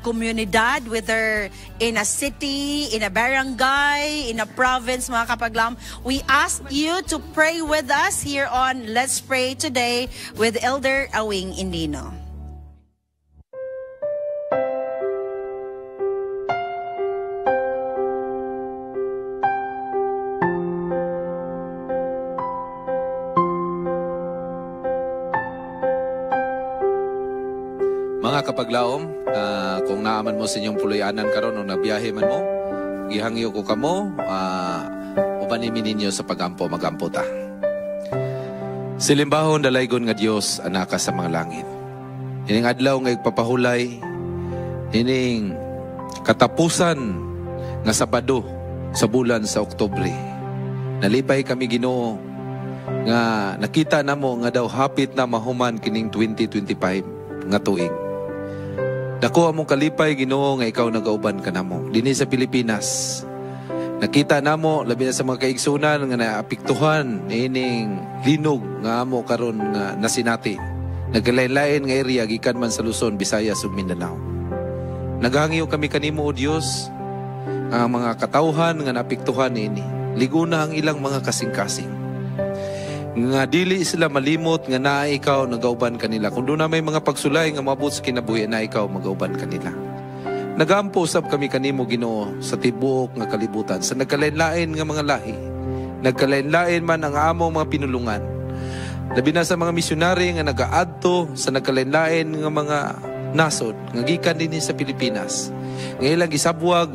komunidad, whether in a city, in a barangay, in a province, mga kapaglaom. We ask you to pray with us here on Let's Pray Today with Elder Awing Indino. Mga kapaglaom, kung naaman mo sa inyong puluyanan karon o nabiyahe man mo, gihangyo ko kamo, ubanimin ninyo sa pagampo, magampo ta. Silimbahon dalaygon nga Dios anaka sa mga langit. Ining adlaw nga igpapahulay, ining katapusan nga Sabado sa bulan sa Oktubre. Nalipay kami Ginoo nga nakita namo nga daw hapit na mahuman kining 2025 nga tuig. Dako among kalipay Ginoo nga ikaw nagauban ka namo dinhi sa Pilipinas. Nakita namo labi na sa mga kaigsunan nga naapektuhan ining linog nga amo karon nga nasinati. Naglain-lain nga area gikan man sa Luzon, Visayas ug Mindanao. Naghangyo kami kanimo o Dios ang mga katawhan nga naapektuhan ini. Liguna ang ilang mga kasing-kasing. Nga dili sila malimot nga naa ikaw nagauban kanila. Kung doon na may mga pagsulay nga mabot sa kinabuhi na ikaw magauban kanila. Nagampo usab kami kanimo Ginoo sa tibuok nga kalibutan sa nagkalain-lain nga mga lahi. Nagkalain-lain man ang among mga pinulungan. Labi na sa mga misyonary nga nagaadto sa nagkalain-lain nga mga nasod nga gikan dinhi sa Pilipinas. Nga ilang gisabwag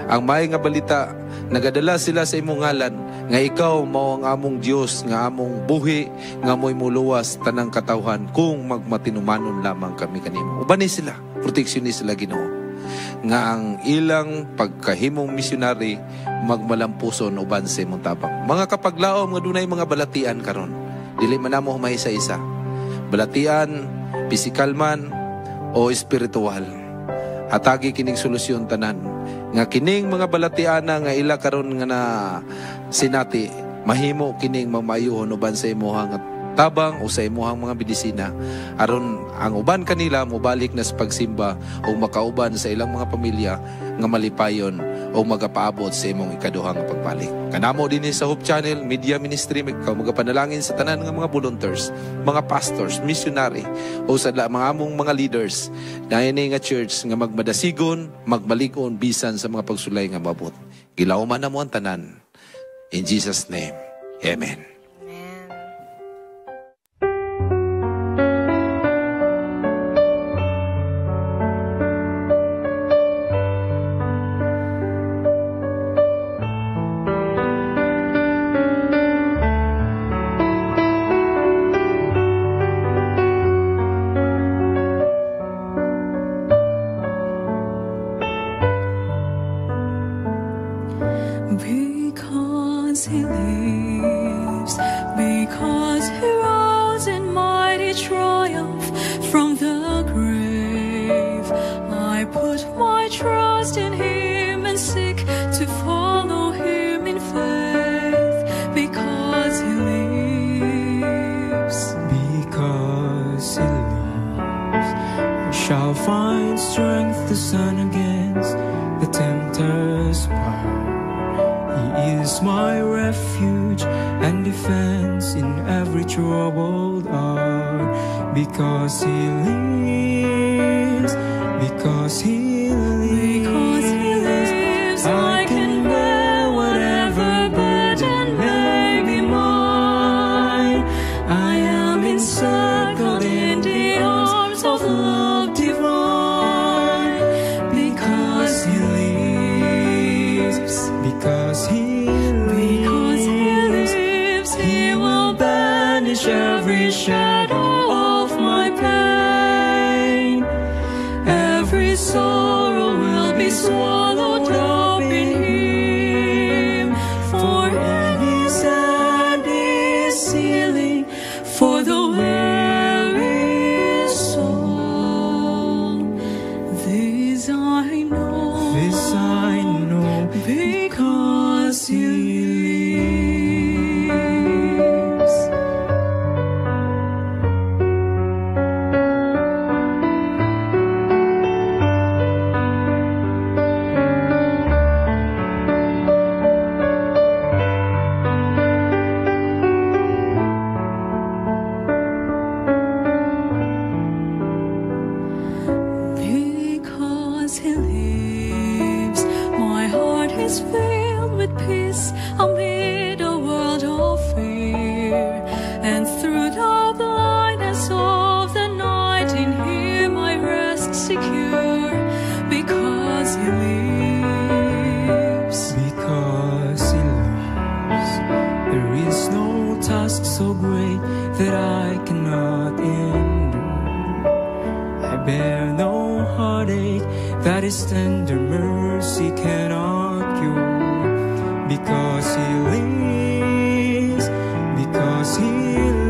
ang may nga balita, nagadala sila sa imong ngalan nga ikaw mao ang among Dios nga among buhi nga mo'y muluwas tanang katawhan kung magmatinumanon lamang kami kanimo. Ubani sila, proteksyon ni sila Ginoo. Nga ang ilang pagkahimong misyonary magmalampuson uban sa imong tabang. Mga kapaglaom nga dunay mga balatian karon. Dili man namo maisa-isa. Balatian, pisikal man o espiritual. Hatagi kining solusyon tanan. Nga kining mga balatiana nga ila karon nga na sinati mahimo kining mamayuhon uban sa imuhang tabang o sa imuhang mga medisina aron ang uban kanila mobalik na sa pagsimba o makauban sa ilang mga pamilya nga malipayon o magapaabot sa imong ikaduhang pagbalik. Kanamo dinhi sa Hope Channel Media Ministry magapanalangin sa tanan nga mga volunteers, mga pastors, missionary o sa mga among mga leaders na ini nga church nga magmadasigon, magmalig-on bisan sa mga pagsulay nga mabot. Gilawman namo ang tanan. In Jesus' name, Amen. Because he lives, because he rose in mighty triumph from the grave, I put my trust in him and seek to follow him in faith. Because he lives, because he the sun against the tempter's power. He is my refuge and defense in every troubled hour. Because He lives, because He lives, I can bear whatever burden may be mine. I am encircled in the arms of love divine. Because He lives, because He lives, He will banish every shadow of my pain. Every sorrow will be swallowed up in Him. For in His hand is healing for the weary soul. This I know, because He lives. Because He lives, my heart is filled with peace amid a world of fear. And through the blindness of the night, in Him I rest secure. Because He lives, because He lives, there is no task so great that I cannot endure. I bear no heartache that His tender mercy cannot cure. Because He lives, because He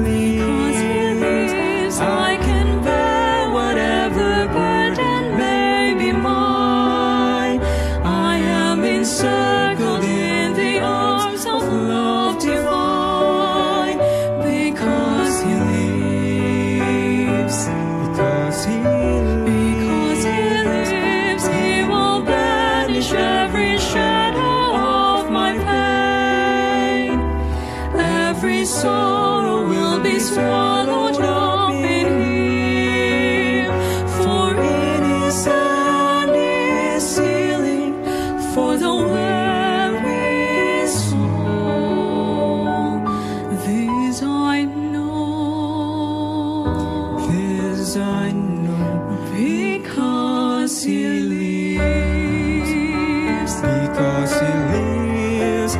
lives, I can bear whatever burden may be mine. I am encircled in the arms of love divine. Because He lives, because He lives, He will banish every shadow of my pain. Every sorrow will be swallowed up in Him. For in His hand is healing for the weary soul. This I know, because He lives. Because He lives, I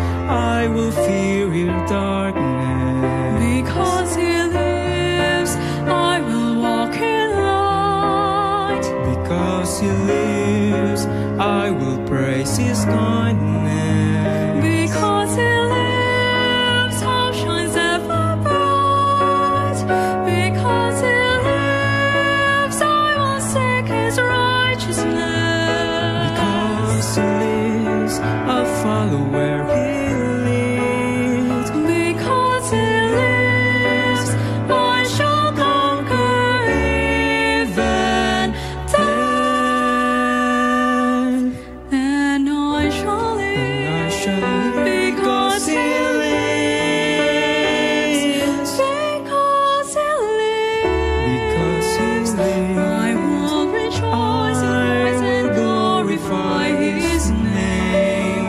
will fear your darkness. Because He lives, I will walk in light. Because He lives, I will praise His kindness. Because He lives, hope shines ever bright. Because He lives, I will seek His righteousness. Because He lives, I'll follow where He leads. Because He lives, I shall conquer even death. And I shall live, because He lives. Because He lives, I will rejoice and glorify His name.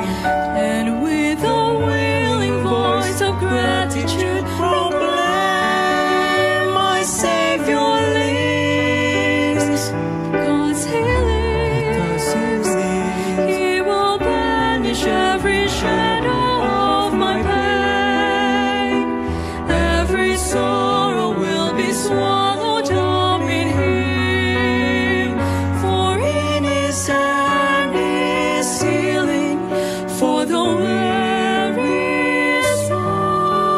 And with a willing voice of gratitude proclaim, my Savior lives. Because He lives, He will banish every shadow of my pain. Every sorrow will be swallowed up in Him. For in His hand is healing for the weary soul.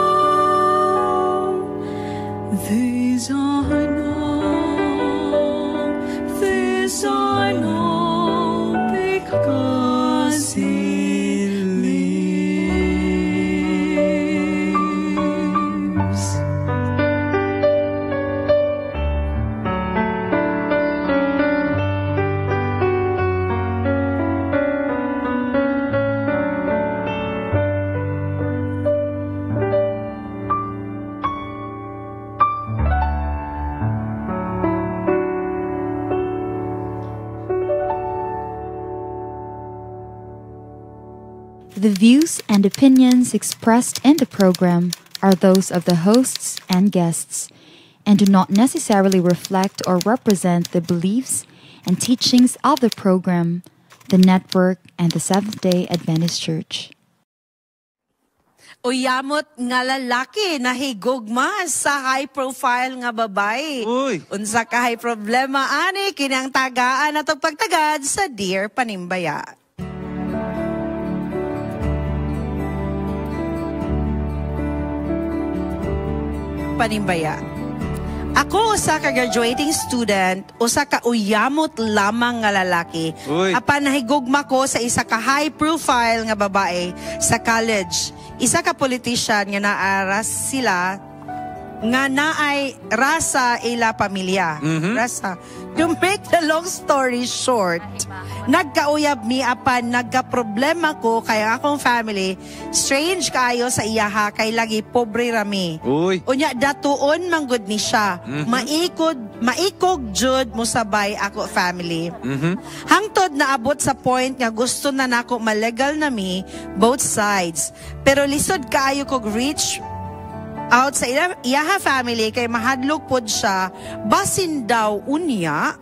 The views and opinions expressed in the program are those of the hosts and guests and do not necessarily reflect or represent the beliefs and teachings of the program, the network, and the Seventh-day Adventist Church. Uyamot nga lalaki na higugma sa high profile nga babae. Unsa ka high problema ani kinang tagaan atong pagtagad sa Dear Panimbaya. Panimbaya. Ako usa ka graduating student, usa ka uyamot lamang nga lalaki. Apan nahigugma ko sa isa ka high profile nga babae sa college. Isa ka politician nga naaras sila nga naay rasa ila pamilya. Rasa. To make the long story short, nagkauyab mi apan nagka-problema ko kay akong family. Strange kayo sa iyaha kay lagi pobre rami. Unya datuon manggod ni siya. Maikog jud mo sabay ako family. Hangtod naabot sa point nga gusto na nako malegal na mi both sides. Pero lisod kaayo kog reach out sa iyaha family kay mahadlok pod siya basin daw unya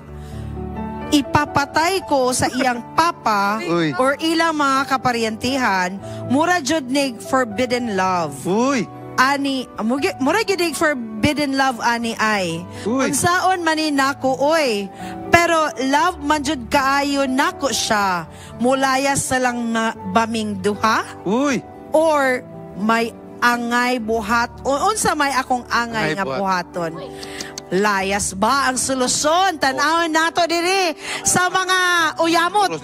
ipapatay ko sa iyang papa or ilang mga kaparyentihan mura jud nig forbidden love. Ani mura jud nig forbidden love ani ay. Unsaon man ni nako oy. Pero love man jud kaayo nako siya. Mulayas sa lang baming duha. Or may angay buhat o unsa may akong angay nga buhaton. Layas ba ang solusyon? Tanawin nato diri sa mga uyamot.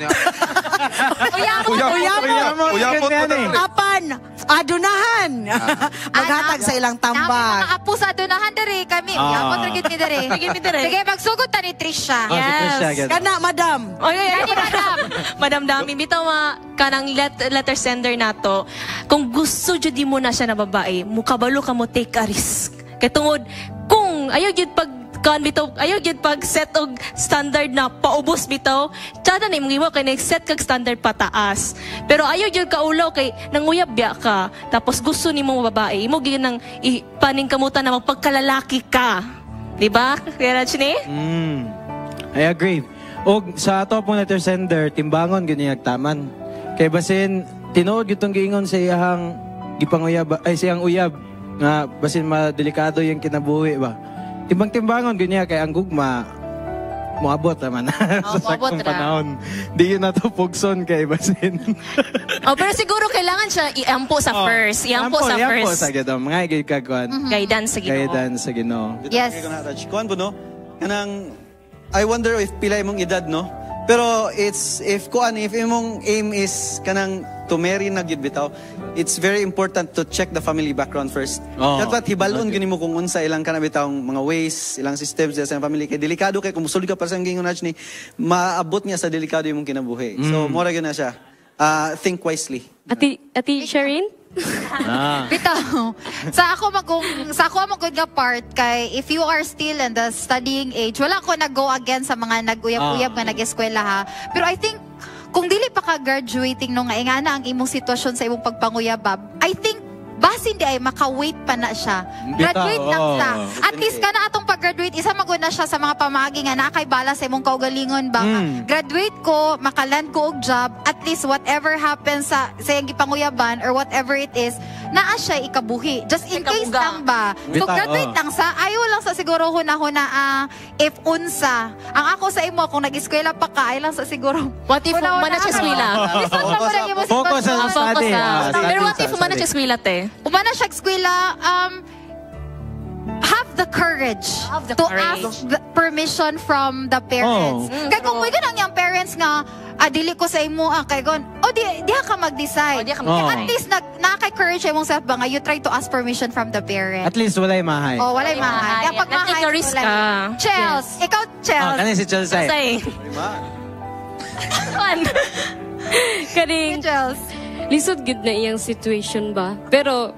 Uyamot. Apan adunahan. Maghatag sa ilang tambag. Mga apo sa adunahan diri kami. Uyamot ra gid ni diri. Sige magsugod ta ni Trisha. Yes. Kana madam. Madam Dami, bitaw kanang letter sender nato. Kung gusto jud mo na siya na babae, mukabalo ka mo take a risk. Kay tungod kung ayaw gyud pag set og standard na paubos bitaw, tsada na imong kay nag-set kag standard pataas. Pero ayaw gyud ka ulaw kay nanguyab biya ka, tapos gusto nimo babae, imo gyud nang ipaning kamutan na magpagkalalaki ka. Di ba? Kaya ni? I agree. Og sa ato pong letter sender, timbangon gyud niya taman. Kay basin tinuod gyud tong giingon sa iyang gipanguyab ay siyang uyab nga basin madelikado yung kinabuhi ba. Timbang-timbangon ganyan kay ang gugma moabot naman sa sakong panahon. Di yun nato pugson kay basin. Pero siguro kailangan siya iampo sa first. Iampo sa first. Iampo sa gito. Mga igagkuan. Guidance sa Ginoo. Guidance sa Ginoo. Yes. Kuan po no? Kanang I wonder if pila imong edad no? Pero if imong aim is kanang to marry na gyud bitaw, it's very important to check the family background first. Dapat hibalon gyud nimo kung unsa ilang kana bitawng mga ways, ilang systems sa family kay delikado kay kung musulod ka para sa gingon ni maabot niya sa delikado imong kinabuhi. So mora gyud na siya. Think wisely. Ati Sharin? Bitaw. Sa ako magud nga part kay if you are still in the studying age, wala ko nag-go again sa mga nag-uyab-uyab nga nag-eskwela ha. Pero I think kung dili pa ka graduating no nga ingana ang imong sitwasyon sa imong pagpanguyabab, I think basin di ay maka-wait pa na siya. Graduate lang siya. At least kana atong pag-graduate, isa maguna siya sa mga pamagi nga nakay bala sa imong kaugalingon ba. Graduate ko, makaland ko og job, at least whatever happens sa iyang gipanguyaban or whatever it is, naa siya ikabuhi. Just in case lang ba. So graduate lang sa, ayaw lang sa siguro huna-huna if unsa. Ang ako sa imo, kung nag-eskwela pa ka, ay lang sa siguro. What if umana siya eskwela? Focus sa study. Pero what if umana siya eskwela te? Umana siya eskwela, have the courage to ask the permission from the parents. Kaya kung may ganang yung parents nga, dili ko sa imo, kaya gon, diha ka mag-decide. At least, nakaka-courage mong self ba nga, you try to ask permission from the parents. At least, walay mahay. Walay mahay. Pag mahay, risk ka. Chels, ikaw, Chels. Kanin si Chels ay. Kaning, lisod gid na iyang situation ba? Pero,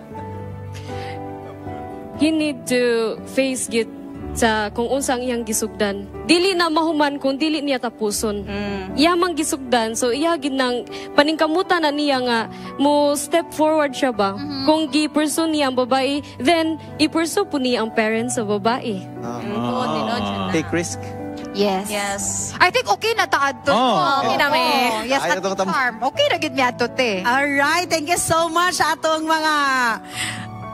you need to face gid sa kung unsa ang iyang gisugdan. Dili na mahuman kung dili niya tapuson. Iya mang gisugdan, so iya ginang paningkamutan na niya nga mo step forward siya ba. Kung gi-pursue niya ang babae, then i-pursue po niya ang parents sa babae. Take risk. Yes. Yes. I think okay na taad to. Okay na may. Yes, at farm. Okay na gid mi ato te. Alright, thank you so much sa atong mga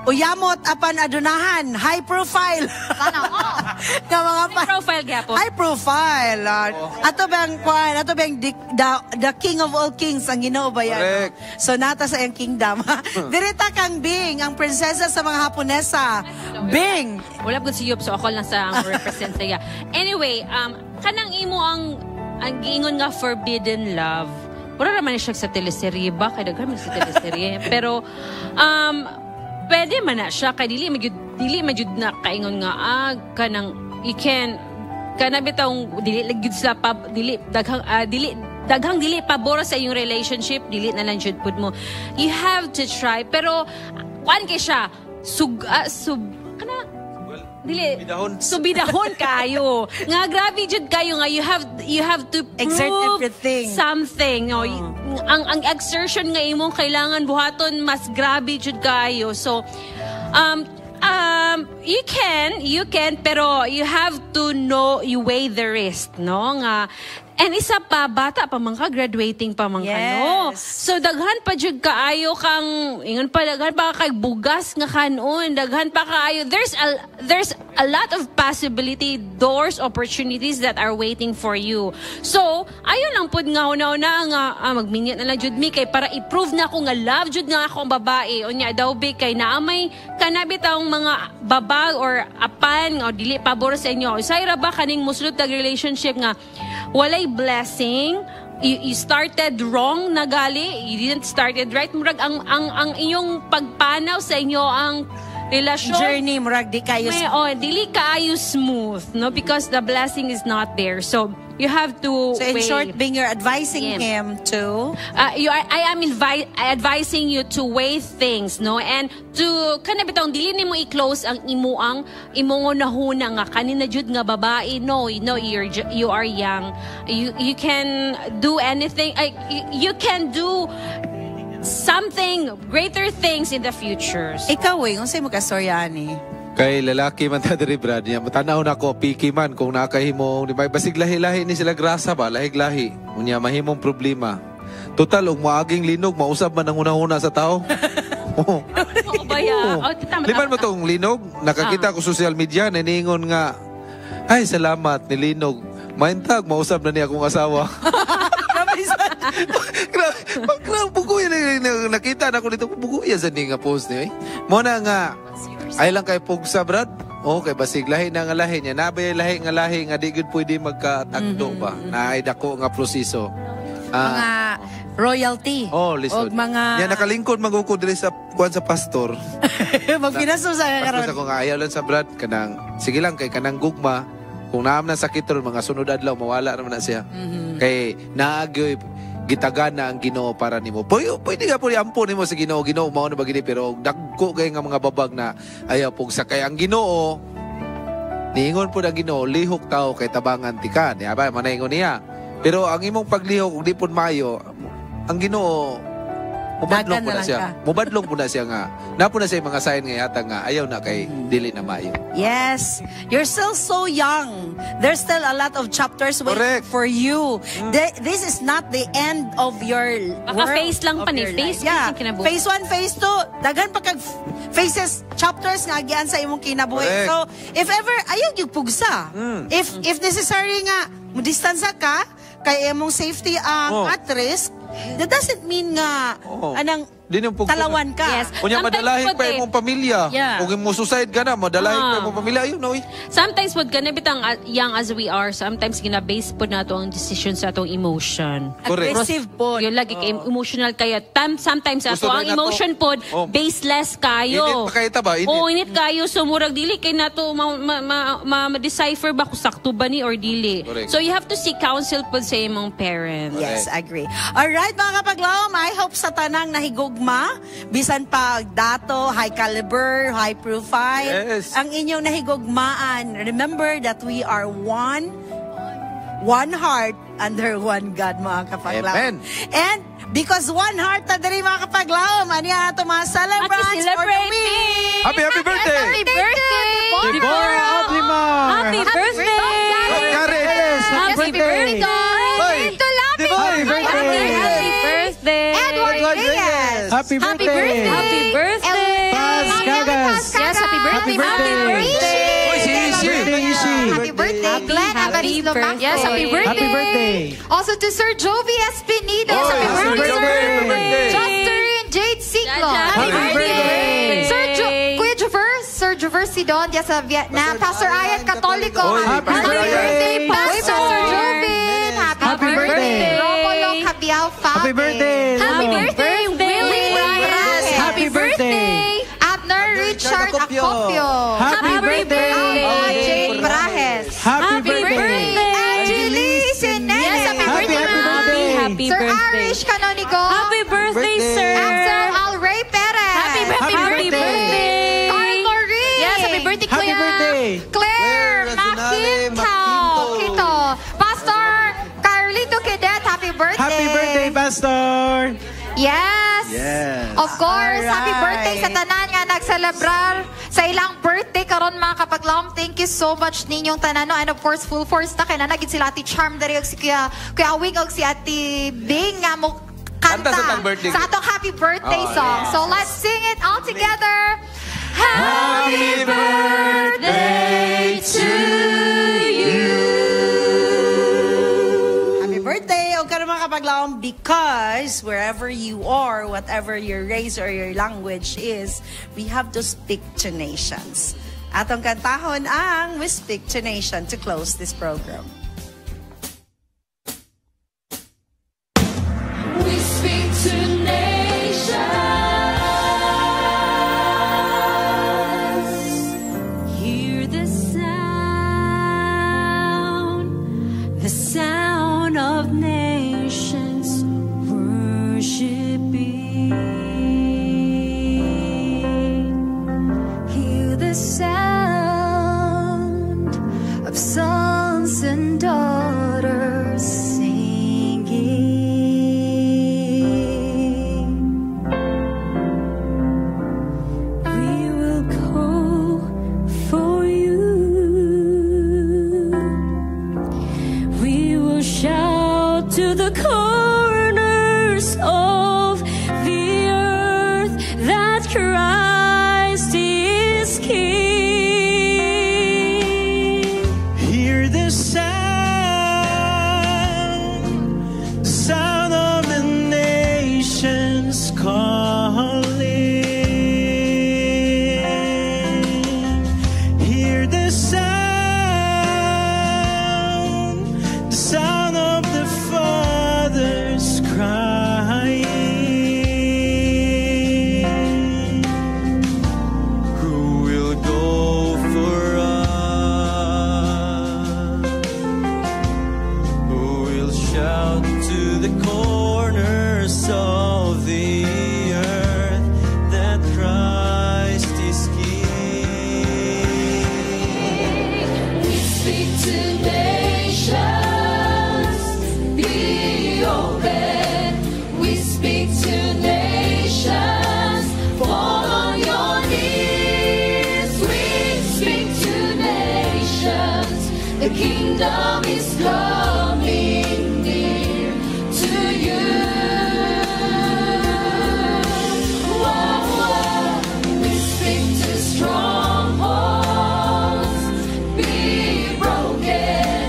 uyamot apan adunahan, high profile. Sana High profile gyapon. High profile. Ato bang kwan, ato bang the king of all kings ang Ginoo ba yan? Correct. So nata sa iyang kingdom. Direta kang Bing, ang prinsesa sa mga Haponesa. Bing. Wala po si Yup, so ako lang sa ang represent niya. Anyway, kanang imo ang giingon nga forbidden love. Wala naman siya sa teleserye ba? Kaya daghan man sa teleserye. Pero, pwede man na siya. Kaya dili majud na kaingon nga, kanang, you can, kanabitang, dili lagyud sa daghang dili pabor sa iyong relationship, dili na lang jud pud mo. You have to try. Pero, kuan kay siya, subidahon kayo. Nga grabe jud kayo nga you have to exert prove everything. Something. No? Ang exertion nga imong kailangan buhaton mas grabe jud kayo. So you can pero you have to know, you weigh the risk, no? Nga and isa pa, bata pa man ka, graduating pa man ka, no? So, daghan pa jud kaayo kang, ingon pa, daghan pa kay bugas nga kanon, daghan pa kaayo. There's a lot of possibility, doors, opportunities that are waiting for you. So, ayon lang pud nga una-una nga, magminit na lang jud mi, kay para i-prove na ako nga love jud nga ako ang babae. O niya, daw be, kay naamay, kanabit ang mga babag or apan, o dili pabor sa inyo. Sayra ba kaning musulot tag relationship nga, walay blessing, you started wrong nagali, you didn't started right, murag ang iyong pagpanaw sa inyo ang relasyon journey murag di kayo dili kaayo smooth, no, because the blessing is not there. So you have to in short, Bing, you're advising him to I am advising you to weigh things, no, and to kanabitong dili nimo i-close ang imong nahuna nga kanina jud nga babae. No, you are young, you can do anything, you can do something greater things in the future. Ikaw unsay mo ka storyani? Kay lalaki man ta diri brad niya matanaw na ko picky man kung nakahimo di ba basig lahi-lahi ni sila grasa ba lahig-lahi unya mahimong problema. Total og maaging linog mausab man ang una-una sa tao. Oh. Liman mo tong linog nakakita ko social media naningon nga ay salamat ni linog maintag mausab na niya akong asawa. Grabe, bugoy nakita na ko dito bugoy sa nga post niya. Mo na nga ay lang kay pugsa brad. Okay, basig lahi na nga lahi niya. Nabay lahi nga di gud pwede magkatagdo ba. Naay dako nga proseso. Mga royalty. Lisod. Og mga yan nakalingkod magukod diri sa kuan sa pastor. Magpinaso sa karon. Pastor ko nga ayaw lang sa brad kanang sige lang kay kanang gugma kung naam na sakit ron mga sunod adlaw mawala naman na siya. Kay naagyoy gitagana ang Ginoo para nimo. Pwede nga po ampon nimo sa Ginoo. Ginoo mao na ba gini pero dagko kay nga mga babag na ayaw pug sakay ang Ginoo. Niingon po ang Ginoo, lihok tao kay tabangan tikan. Di ba manaingon niya. Pero ang imong paglihok ug di pud maayo, ang Ginoo mubadlong po na siya. Mubadlong po na siya nga. Napo na siya mga sign nga yata nga ayaw na kay dili na maayo. Yes. You're still so young. There's still a lot of chapters waiting for you. This is not the end of your world. Face lang pa ni. Face Phase 1, Phase 2. Daghan pa kag phases, chapters nga agian sa imong kinabuhi. So, if ever, ayaw yung pugsa. If necessary nga, distansya ka, kay imong safety at risk, that doesn't mean nga anang talawan ka. Yes. Kunya madalahin pa imong pamilya. Kung mo suicide ka na, madalahin pa imong pamilya. Ayun na, sometimes pod ka bitang young as we are, sometimes gina-base po na ito ang decision sa atong emotion. Aggressive po. Yung lagi kay emotional kayo. Sometimes ato ang emotion pod, baseless kayo. Init pa kayo ba? Init kayo. So murag dili kay nato ma-decipher ba kung sakto ba ni or dili. So you have to seek counsel pod sa imong parents. Yes, agree. Alright mga kapaglawom, I hope sa tanang nahigog higugma, bisan pa dato, high caliber, high profile. Yes. Ang inyong nahigugmaan. Remember that we are one heart under one God, mga kapaglaw. Amen. And because one heart na dali, mga kapaglaw, aniya ito mga celebrants for the week. Happy birthday! Happy birthday! Deborah Ablimar! Happy birthday! Karis! Happy birthday! Happy birthday! Happy birthday! Edward Reyes! Happy birthday! Happy birthday! Paz Cagas! Yes, happy birthday! Happy birthday! Happy birthday, Glenn Avaris Lomaco. Yes, happy birthday! Happy birthday! Also to Sir Jovi Espinido. Happy birthday! Justin Jade Siglo. Happy birthday! Sir Jover Sidon, diya sa Vietnam. Pastor Ayat Katoliko. Happy birthday, Pastor Jovin. Happy birthday. Romulo Cabiao Fabi. Happy birthday! Happy birthday, Willie Reyes! Happy birthday! Abner Richard Acopio. Happy birthday! Jane Brajes. Happy birthday! Angeli Sinene. Yes, happy birthday, Mami! Happy Sir birthday! Irish Canonigo. Happy birthday, sir! Axel Alray Perez. Happy birthday! Carl Marie. Yes, happy birthday, Happy Kuya! birthday! Claire Maquinto. Pastor Carlito Cadet, happy birthday. Happy birthday, Pastor! Yes. Yes. Of course, Alright. happy birthday sa tanan nga nagselebrar sa ilang birthday karon, mga kapaglaom. Thank you so much ninyong tanan, no? And of course, full force na kay nanagid sila Ate Charm dari og si Kuya Awing og si Ate Bing nga mo kanta Kanta sa tang birthday. sa atong happy birthday Oh, song. yes. So let's sing it all together. Happy birthday to you. Happy birthday! O ka mga kapaglaom, because wherever you are, whatever your race or your language is, we have to speak to nations. Atong kantahon ang We Speak to Nation to close this program. We speak to nations. Hear the sound of nations worshiping. Hear the sound of sons and daughters singing. We will go for you. We will shout to the corners of the earth that Christ is King. Hear the sound of the nations calling. Hear the sound of the fathers crying. Who will go for us? Who will shout to the corners of the earth that Christ is King? We speak to nations, be open. We speak to nations, fall on your knees. We speak to nations, the kingdom is coming near to you. Whoa, whoa. We speak to strongholds, be broken.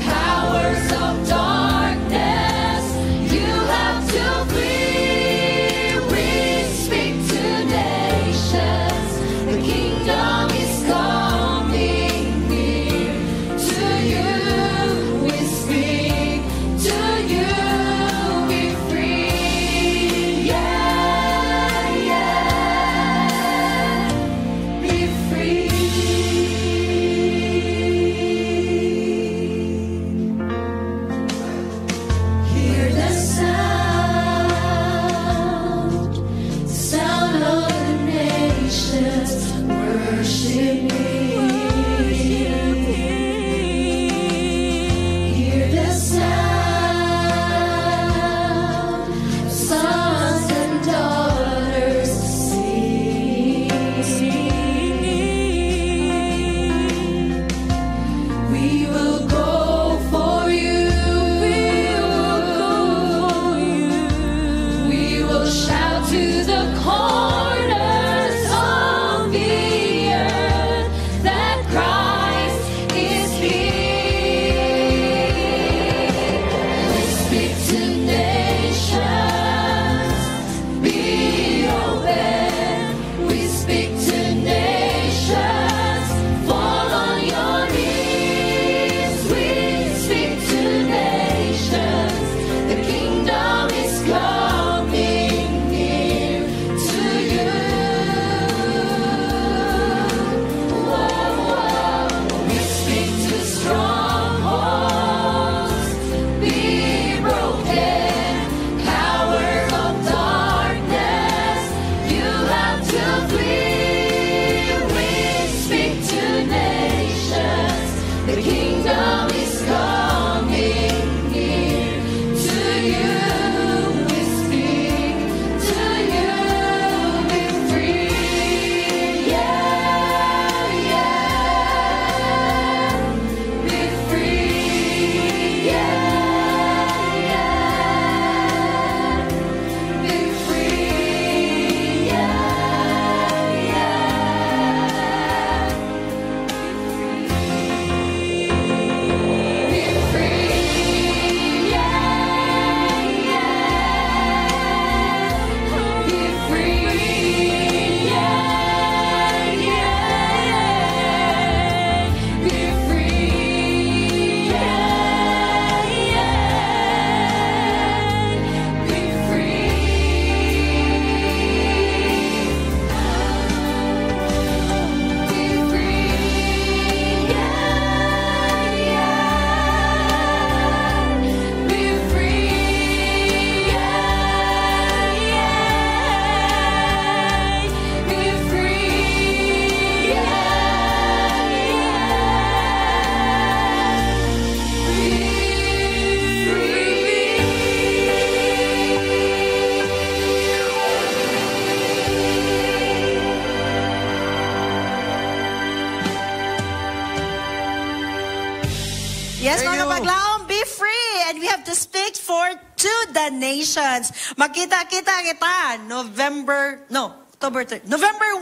Powers of darkness, you have to flee. We speak to nations, the kingdom is coming near to you. We speak to you, be free. Yeah, yeah, be free. Hear the sound Yes, mga kapaglaom, be free. And we have to speak to the nations. Magkita-kita kita. November 1. November 1,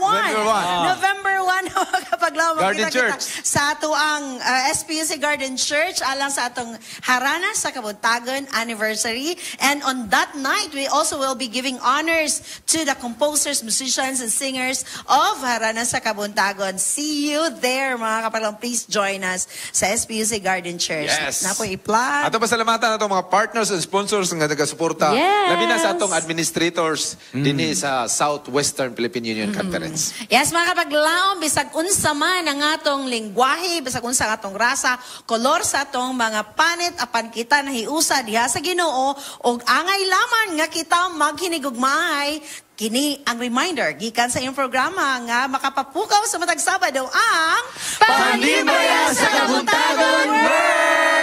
mga kapaglaom. Garden Church. Sa ato ang SPUC Garden Church, alang sa atong Harana sa Kabuntagon anniversary. And on that night, we also will be giving honors to the composers, musicians, and singers of Harana sa Kabuntagon. See you there, mga kapaglaom. Please join us sa SPUC Garden Church. Yes. Na po i-plug. Ato pasalamatan atong mga partners and sponsors nga nagasuporta. Yes. Labi na sa atong administrators dinhi sa Southwestern Philippine Union Conference. Yes, mga kapaglaom, bisag unsa man ang atong lingwahe, bisag unsa ang atong rasa, kolor sa atong mga panit, apan kita nahiusa diha sa Ginoo, og angay laman nga kita maghinigugmahay. Kini ang reminder, gikan sa iyong programa nga makapapukaw sa matag Sabado ang Panlimaya sa Kabuntagon World!